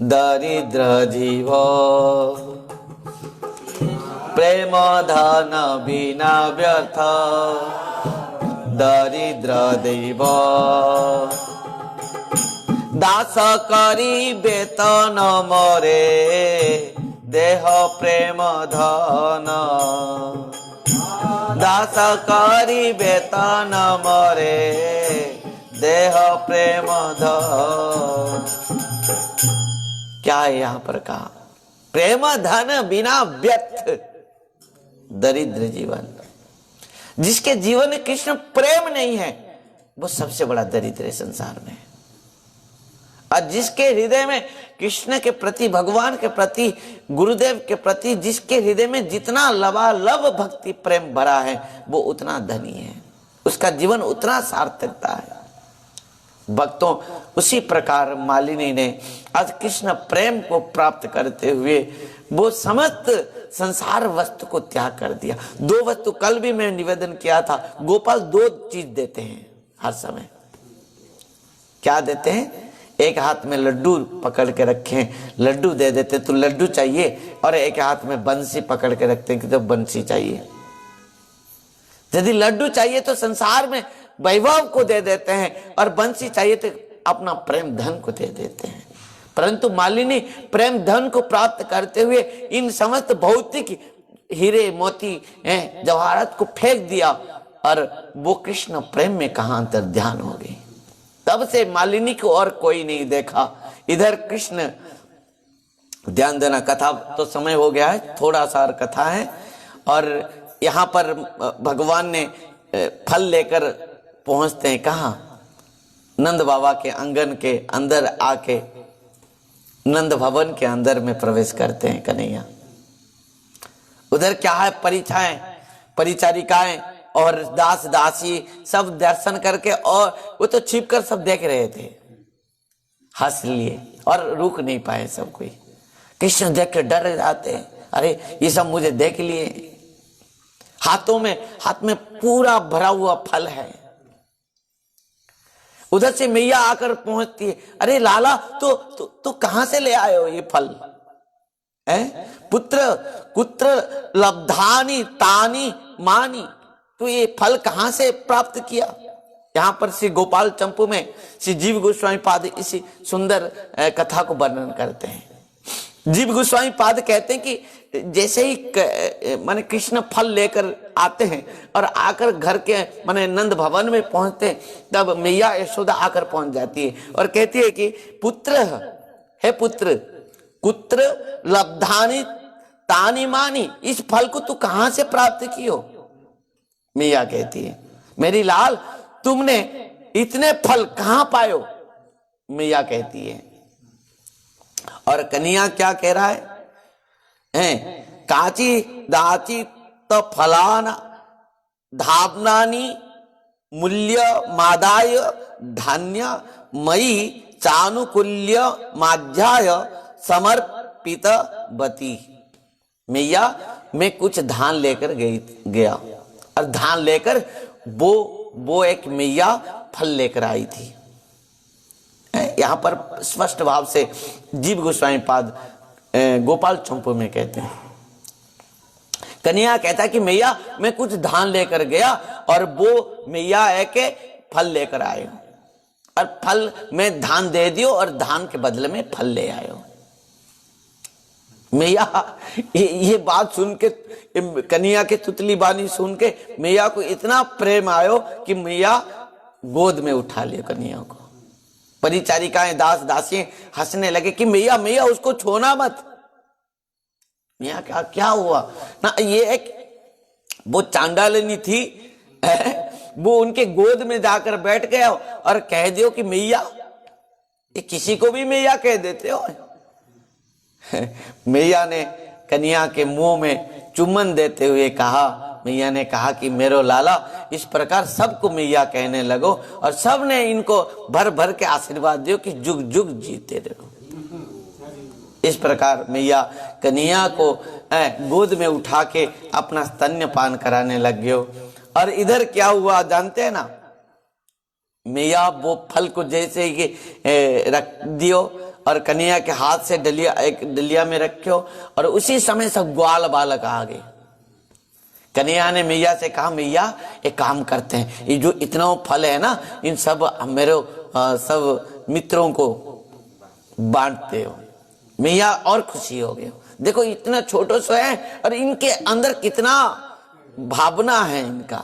दरिद्र जीव, प्रेम धन बिना व्यर्थ दरिद्र देव, दास करी वेतन मोरे देह प्रेम धन, दास करी वेतन मोरे देह प्रेम धन। क्या है यहां पर कहा? प्रेम धन बिना व्यर्थ दरिद्र जीवन। जिसके जीवन में कृष्ण प्रेम नहीं है वो सबसे बड़ा दरिद्र है संसार में। और जिसके हृदय में कृष्ण के प्रति, भगवान के प्रति, गुरुदेव के प्रति जिसके हृदय में जितना लबालब भक्ति प्रेम भरा है वो उतना धनी है, उसका जीवन उतना सार्थकता है। भक्तों, उसी प्रकार मालिनी ने आज कृष्ण प्रेम को प्राप्त करते हुए वो समस्त संसार वस्तु को त्याग कर दिया। दो वस्तु कल भी मैं निवेदन किया था, गोपाल दो चीज देते हैं हर समय। क्या देते हैं? एक हाथ में लड्डू पकड़ के रखे, लड्डू दे देते तो लड्डू चाहिए, और एक हाथ में बंसी पकड़ के रखते हैं कि तो बंसी चाहिए। यदि लड्डू चाहिए तो संसार में वैभव को दे देते हैं, और बंसी चाहिए तो अपना प्रेम धन को दे देते हैं। परंतु मालिनी प्रेम धन को प्राप्त करते हुए इन समस्त भौतिक हीरे मोती जवाहरात को फेंक दिया और वो कृष्ण प्रेम में कहां अंतर्ध्यान हो गई। तब से मालिनी को और कोई नहीं देखा। इधर कृष्ण, ध्यान देना, कथा तो समय हो गया है, थोड़ा सा और कथा है। और यहाँ पर भगवान ने फल लेकर पहुंचते हैं कहाँ? नंद बाबा के आंगन के अंदर आके नंद भवन के अंदर में प्रवेश करते हैं कन्हैया। उधर क्या है? परिचारिकाएं और दास दासी सब दर्शन करके, और वो तो छिप कर सब देख रहे थे, हंस लिए और रुक नहीं पाए सब कोई। कृष्ण देख के डर जाते हैं, अरे ये सब मुझे देख लिए। हाथ में पूरा भरा हुआ फल है। उधर से मैया आकर पहुंचती है, अरे लाला तो कहां से ले आए हो ये फल? पुत्र कुत्र लब्धानी तानी मानी, तो ये फल कहां से प्राप्त किया? यहाँ पर श्री गोपाल चंपू में श्री जीव गोस्वामी पाद इसी सुंदर कथा को वर्णन करते हैं। जीव गोस्वामी पाद कहते हैं कि जैसे ही माने कृष्ण फल लेकर आते हैं और आकर घर के माने नंद भवन में पहुंचते हैं, तब मैया यशोदा आकर पहुंच जाती है और कहती है कि पुत्र है, पुत्र कुत्र लब्धानी तानी मानी, इस फल को तू कहां से प्राप्त की हो? मैया कहती है, मेरी लाल तुमने इतने फल कहां पायो? मैया कहती है। और कन्हैया क्या कह रहा है? काची दाची तो फलाना धावनानी मूल्य मादाय धान्य मई चानुकूल्य माध्याय समर्पित बती। मैया मैं कुछ धान लेकर गया और धान लेकर वो एक मैया फल लेकर आई थी। यहां पर स्पष्ट भाव से जीव गोस्वामी पाद गोपाल चंपू में कहते हैं। कन्हैया कहता है कि मैया मैं कुछ धान लेकर गया और वो मैया एक फल लेकर आए हो, और फल में धान दे दियो और धान के बदले में फल ले आयो। मैया ये बात सुन के, कन्हैया के तुतली बानी सुन के मैया को इतना प्रेम आयो कि मैया गोद में उठा लिया कन्हैया को। परिचारिकाएं दास दासी हंसने लगे कि मैया मैया उसको छोना मत। मैया क्या हुआ ना, ये एक वो चांडालनी थी, वो उनके गोद में जाकर बैठ गया और कह दियो कि मैया। ये किसी को भी मैया कह देते हो। मैया ने कन्हैया के मुंह में चुम्बन देते हुए कहा, मैया ने कहा कि मेरो लाला, इस प्रकार सबको मैया कहने लगो और सब ने इनको भर भर के आशीर्वाद दियो कि जुग जुग जीते रहो। इस प्रकार मैया कन्हैया को गोद में उठा के अपना स्तन्यपान कराने लग गयो। और इधर क्या हुआ जानते हैं ना, मैया वो फल को जैसे ही रख दियो और कन्हैया के हाथ से एक डलिया में रखो, और उसी समय सब ग्वाल बालक आ गए। कन्हैया ने मैया से कहा, मैया एक काम करते हैं, ये जो इतना फल है ना, इन सब मेरे सब मित्रों को बांटते हो। मैया और खुशी हो गए, देखो इतना छोटो सो है और इनके अंदर कितना भावना है इनका।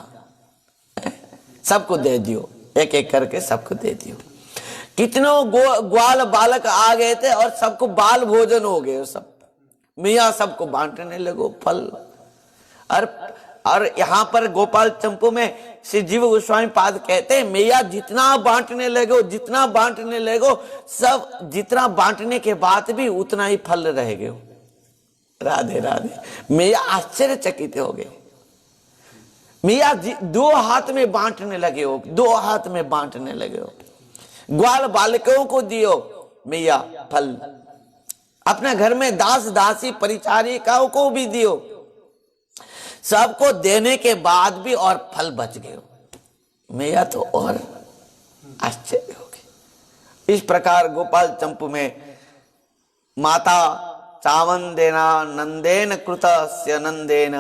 सबको दे दियो, एक एक करके सबको दे दियो। कितनों ग्वाल बालक आ गए थे और सबको बाल भोजन हो गए सब। मैया सबको बांटने लगो फल। और यहाँ पर गोपाल चंपू में श्री जीव गोस्वामी पाद कहते हैं, मैया जितना बांटने लगो सब, जितना बांटने के बाद भी उतना ही फल रह गए। राधे राधे। मैया आश्चर्यचकित हो गए। मैया दो हाथ में बांटने लगे हो, ग्वाल बालकों को दियो मैया फल, अपने घर में दास दासी परिचारिकाओं को भी दियो। सबको देने के बाद भी और फल बच गए। मैया तो और आश्चर्य हो गई। इस प्रकार गोपाल चंपू में माता चावंदेना नंदेन कृतस्य नंदेन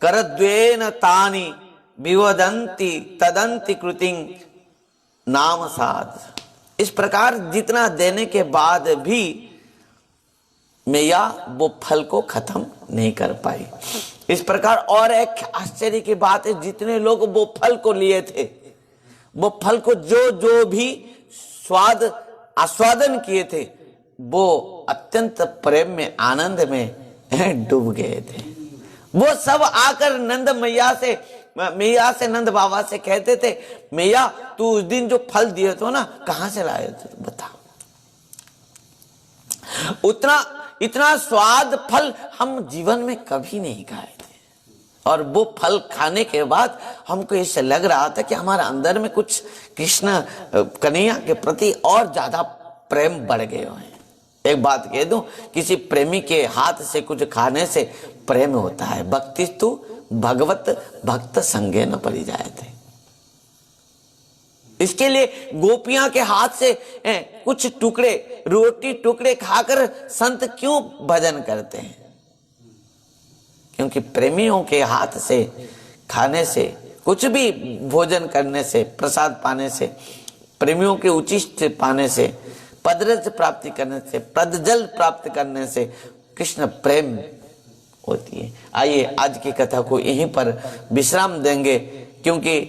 करद्वेन तानि विवदंती तदंति कृतिं नाम साध। इस प्रकार जितना देने के बाद भी मैया वो फल को खत्म नहीं कर पाई। इस प्रकार और एक आश्चर्य की बात है, जितने लोग वो फल को लिए थे, वो फल को जो भी स्वाद आस्वादन किए थे, वो अत्यंत प्रेम में आनंद में डूब गए थे। वो सब आकर नंद मैया से नंद बाबा से कहते थे, मैया तू उस दिन जो फल दिए थे ना, कहां से लाए थे बता। इतना स्वाद फल हम जीवन में कभी नहीं खाए थे, और वो फल खाने के बाद हमको ऐसे लग रहा था कि हमारे अंदर में कुछ कृष्ण कन्हैया के प्रति और ज्यादा प्रेम बढ़ गए हैं। एक बात कह दूं, किसी प्रेमी के हाथ से कुछ खाने से प्रेम होता है। भक्ति तू भगवत भक्त संगे न परि जाए थे। इसके लिए गोपियां के हाथ से कुछ रोटी टुकड़े खाकर संत क्यों भजन करते हैं? क्योंकि प्रेमियों के हाथ से खाने से, कुछ भी भोजन करने से, प्रसाद पाने से, प्रेमियों के उचिष्ट पाने से, पदरज प्राप्ति करने से, पदजल प्राप्त करने से कृष्ण प्रेम होती है। आइए आज की कथा को यहीं पर विश्राम देंगे, क्योंकि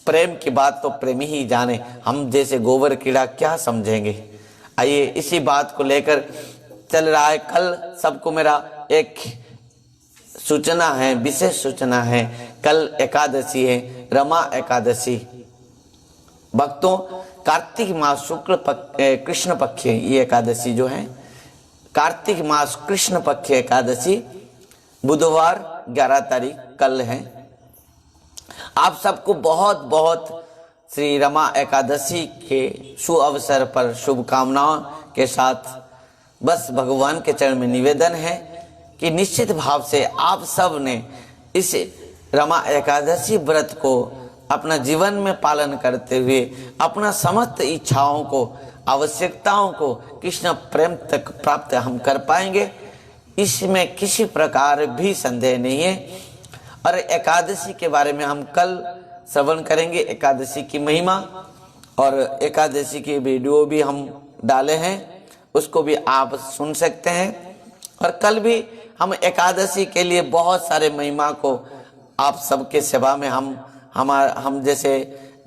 प्रेम की बात तो प्रेमी ही जाने, हम जैसे गोबर कीड़ा क्या समझेंगे। आइए इसी बात को लेकर चल रहा है। कल सबको मेरा एक सूचना है, विशेष सूचना है। कल एकादशी है, रमा एकादशी। भक्तों, कार्तिक मास शुक्ल कृष्ण पक्ष ये एकादशी जो है, कार्तिक मास कृष्ण पक्ष एकादशी बुधवार 11 तारीख कल है। आप सबको बहुत बहुत श्री रमा एकादशी के शुभ अवसर पर शुभकामनाओं के साथ बस भगवान के चरण में निवेदन है कि निश्चित भाव से आप सब ने इस रमा एकादशी व्रत को अपना जीवन में पालन करते हुए अपना समस्त इच्छाओं को, आवश्यकताओं को कृष्ण प्रेम तक प्राप्त हम कर पाएंगे, इसमें किसी प्रकार भी संदेह नहीं है। और एकादशी के बारे में हम कल श्रवण करेंगे, एकादशी की महिमा, और एकादशी की वीडियो भी हम डाले हैं, उसको भी आप सुन सकते हैं। और कल भी हम एकादशी के लिए बहुत सारे महिमा को आप सबके सेवा में हम जैसे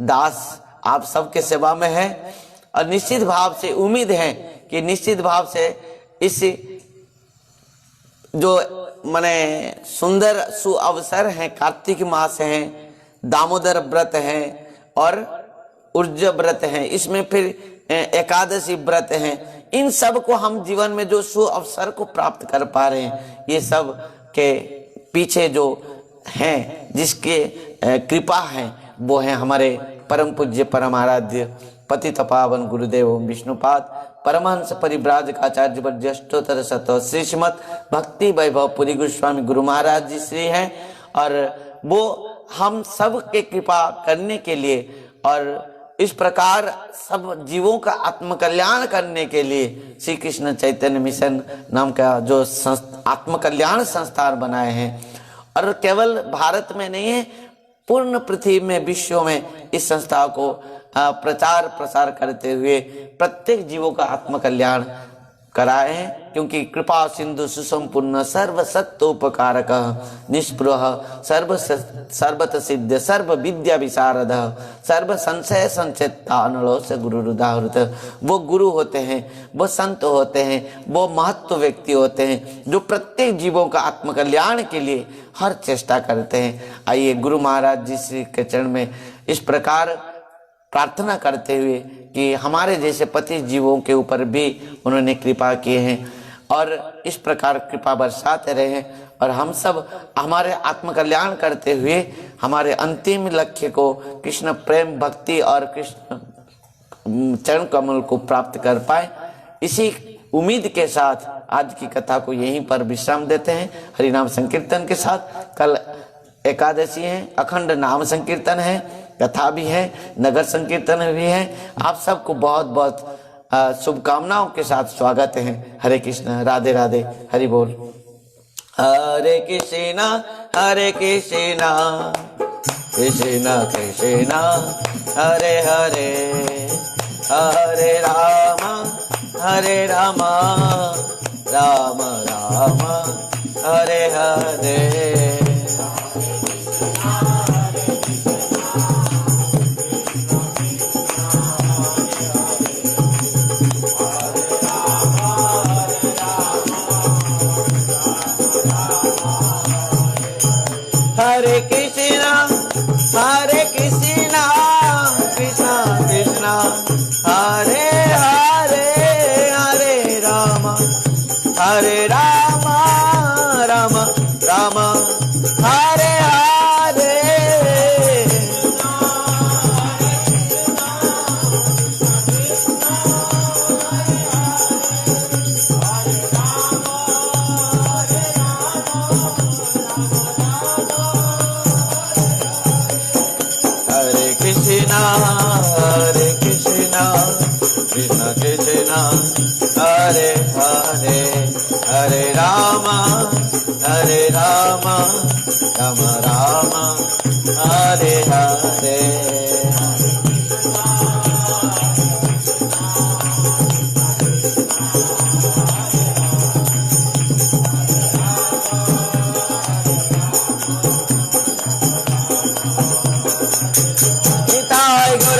दास आप सबके सेवा में हैं। और निश्चित भाव से उम्मीद है कि निश्चित भाव से इस जो माने सुंदर सुअवसर है, कार्तिक मास है, दामोदर व्रत है और उर्ज व्रत है, इसमें फिर एकादशी व्रत है, इन सब को हम जीवन में जो सुअवसर को प्राप्त कर पा रहे हैं, ये सब के पीछे जो हैं जिसके कृपा है वो है हमारे परम पूज्य परम आराध्य पतित पावन गुरुदेव विष्णुपाद परमहंस परिव्राजकाचार्य ज्येष्ठोत्तर सत श्रीमद भक्ति वैभव पुरी गोस्वामी गुरु महाराज जी श्री हैं। और वो हम सब के कृपा करने के लिए और इस प्रकार सब जीवों का आत्मकल्याण करने के लिए श्री कृष्ण चैतन्य मिशन नाम का जो आत्मकल्याण संस्थान बनाए हैं। और केवल भारत में नहीं है, पूर्ण पृथ्वी में, विश्व में इस संस्था को प्रचार प्रसार करते हुए प्रत्येक जीवों का आत्मकल्याण कराए हैं। क्योंकि कृपा सिंधु सुसंपूर्ण सर्व सत्योपकारक निष्पृह सर्वत सिद्ध सर्व विद्या विशारद सर्व संशय संचेता अनलो से गुरु रुदाहृत। वो गुरु होते हैं, वो संत होते हैं, वो महत्व व्यक्ति होते हैं जो प्रत्येक जीवों का आत्मकल्याण के लिए हर चेष्टा करते हैं। आइए गुरु महाराज जी श्री के चरण में इस प्रकार प्रार्थना करते हुए कि हमारे जैसे पति जीवों के ऊपर भी उन्होंने कृपा किए हैं और इस प्रकार कृपा बरसाते रहे और हम सब हमारे आत्मकल्याण करते हुए हमारे अंतिम लक्ष्य को कृष्ण प्रेम भक्ति और कृष्ण चरण कमल को प्राप्त कर पाए। इसी उम्मीद के साथ आज की कथा को यहीं पर विश्राम देते हैं। हरिनाम संकीर्तन के साथ कल एकादशी है, अखंड नाम संकीर्तन है, कथा भी है, नगर संकीर्तन भी है। आप सबको बहुत बहुत शुभकामनाओं के साथ स्वागत है। हरे कृष्ण, राधे राधे, हरि बोल। हरे कृष्णा कृष्णा कृष्णा हरे हरे, हरे राम राम राम हरे हरे। हरे कृष्णा कृष्णा कृष्णा हरे हरे, हरे राम राम राम हरे हरे। हरे कृष्णा कृष्ण कृष्णा हरे हरे, हरे राम राम राम हरे हरे।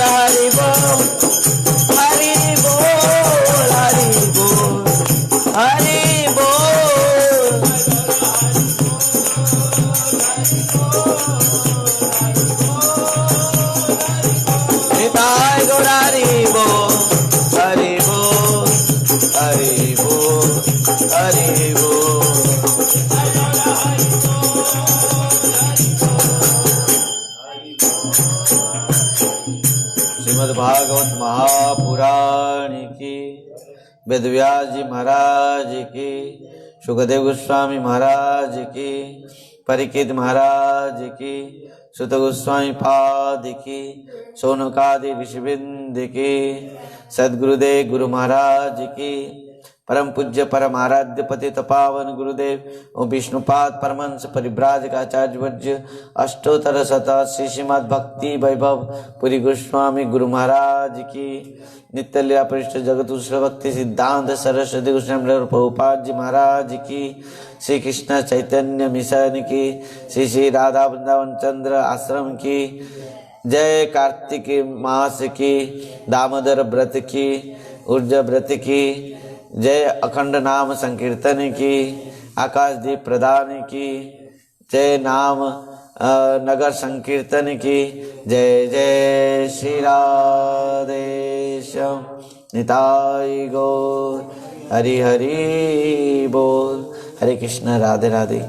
हरि बोल, हरि बोल, हरि बोल, हरि बोल। निताय गौर हरि बोल, हरि बोल, हरि बोल, हरि बोल। भागवत महापुराण की, वेदव्यास जी महाराज की, सुखदेव गोस्वामी महाराज की, परीक्षित महाराज की, सुत गोस्वामी पाद की, सोनकादि ऋषिवृंद की, सद्गुरुदेव गुरु महाराज की, परम पूज्य परम आराध्य पतित पावन गुरुदेव और विष्णुपाद परमहंस परिव्राजक आचार्य वर्य अष्टोत्तर शतासी श्रीमद् भक्ति वैभव पुरी गोस्वामी गुरु महाराज की, नित्य लीला परिष्ठ जगत भक्ति सिद्धांत सरस्वती गोस्वामी प्रभुपाद जी महाराज की, श्री कृष्ण चैतन्य मिशन की, श्री श्री राधा वृंदावन चंद्र आश्रम की जय, कार्तिक मास की, दामोदर व्रत की, ऊर्ज व्रत की जय, अखंड नाम संकीर्तन की, आकाशदीप प्रदान की जय, नाम नगर संकीर्तन की जय, जय श्री राधेश्याम निताई गौर हरि हरि बोल। हरे कृष्ण, राधे राधे।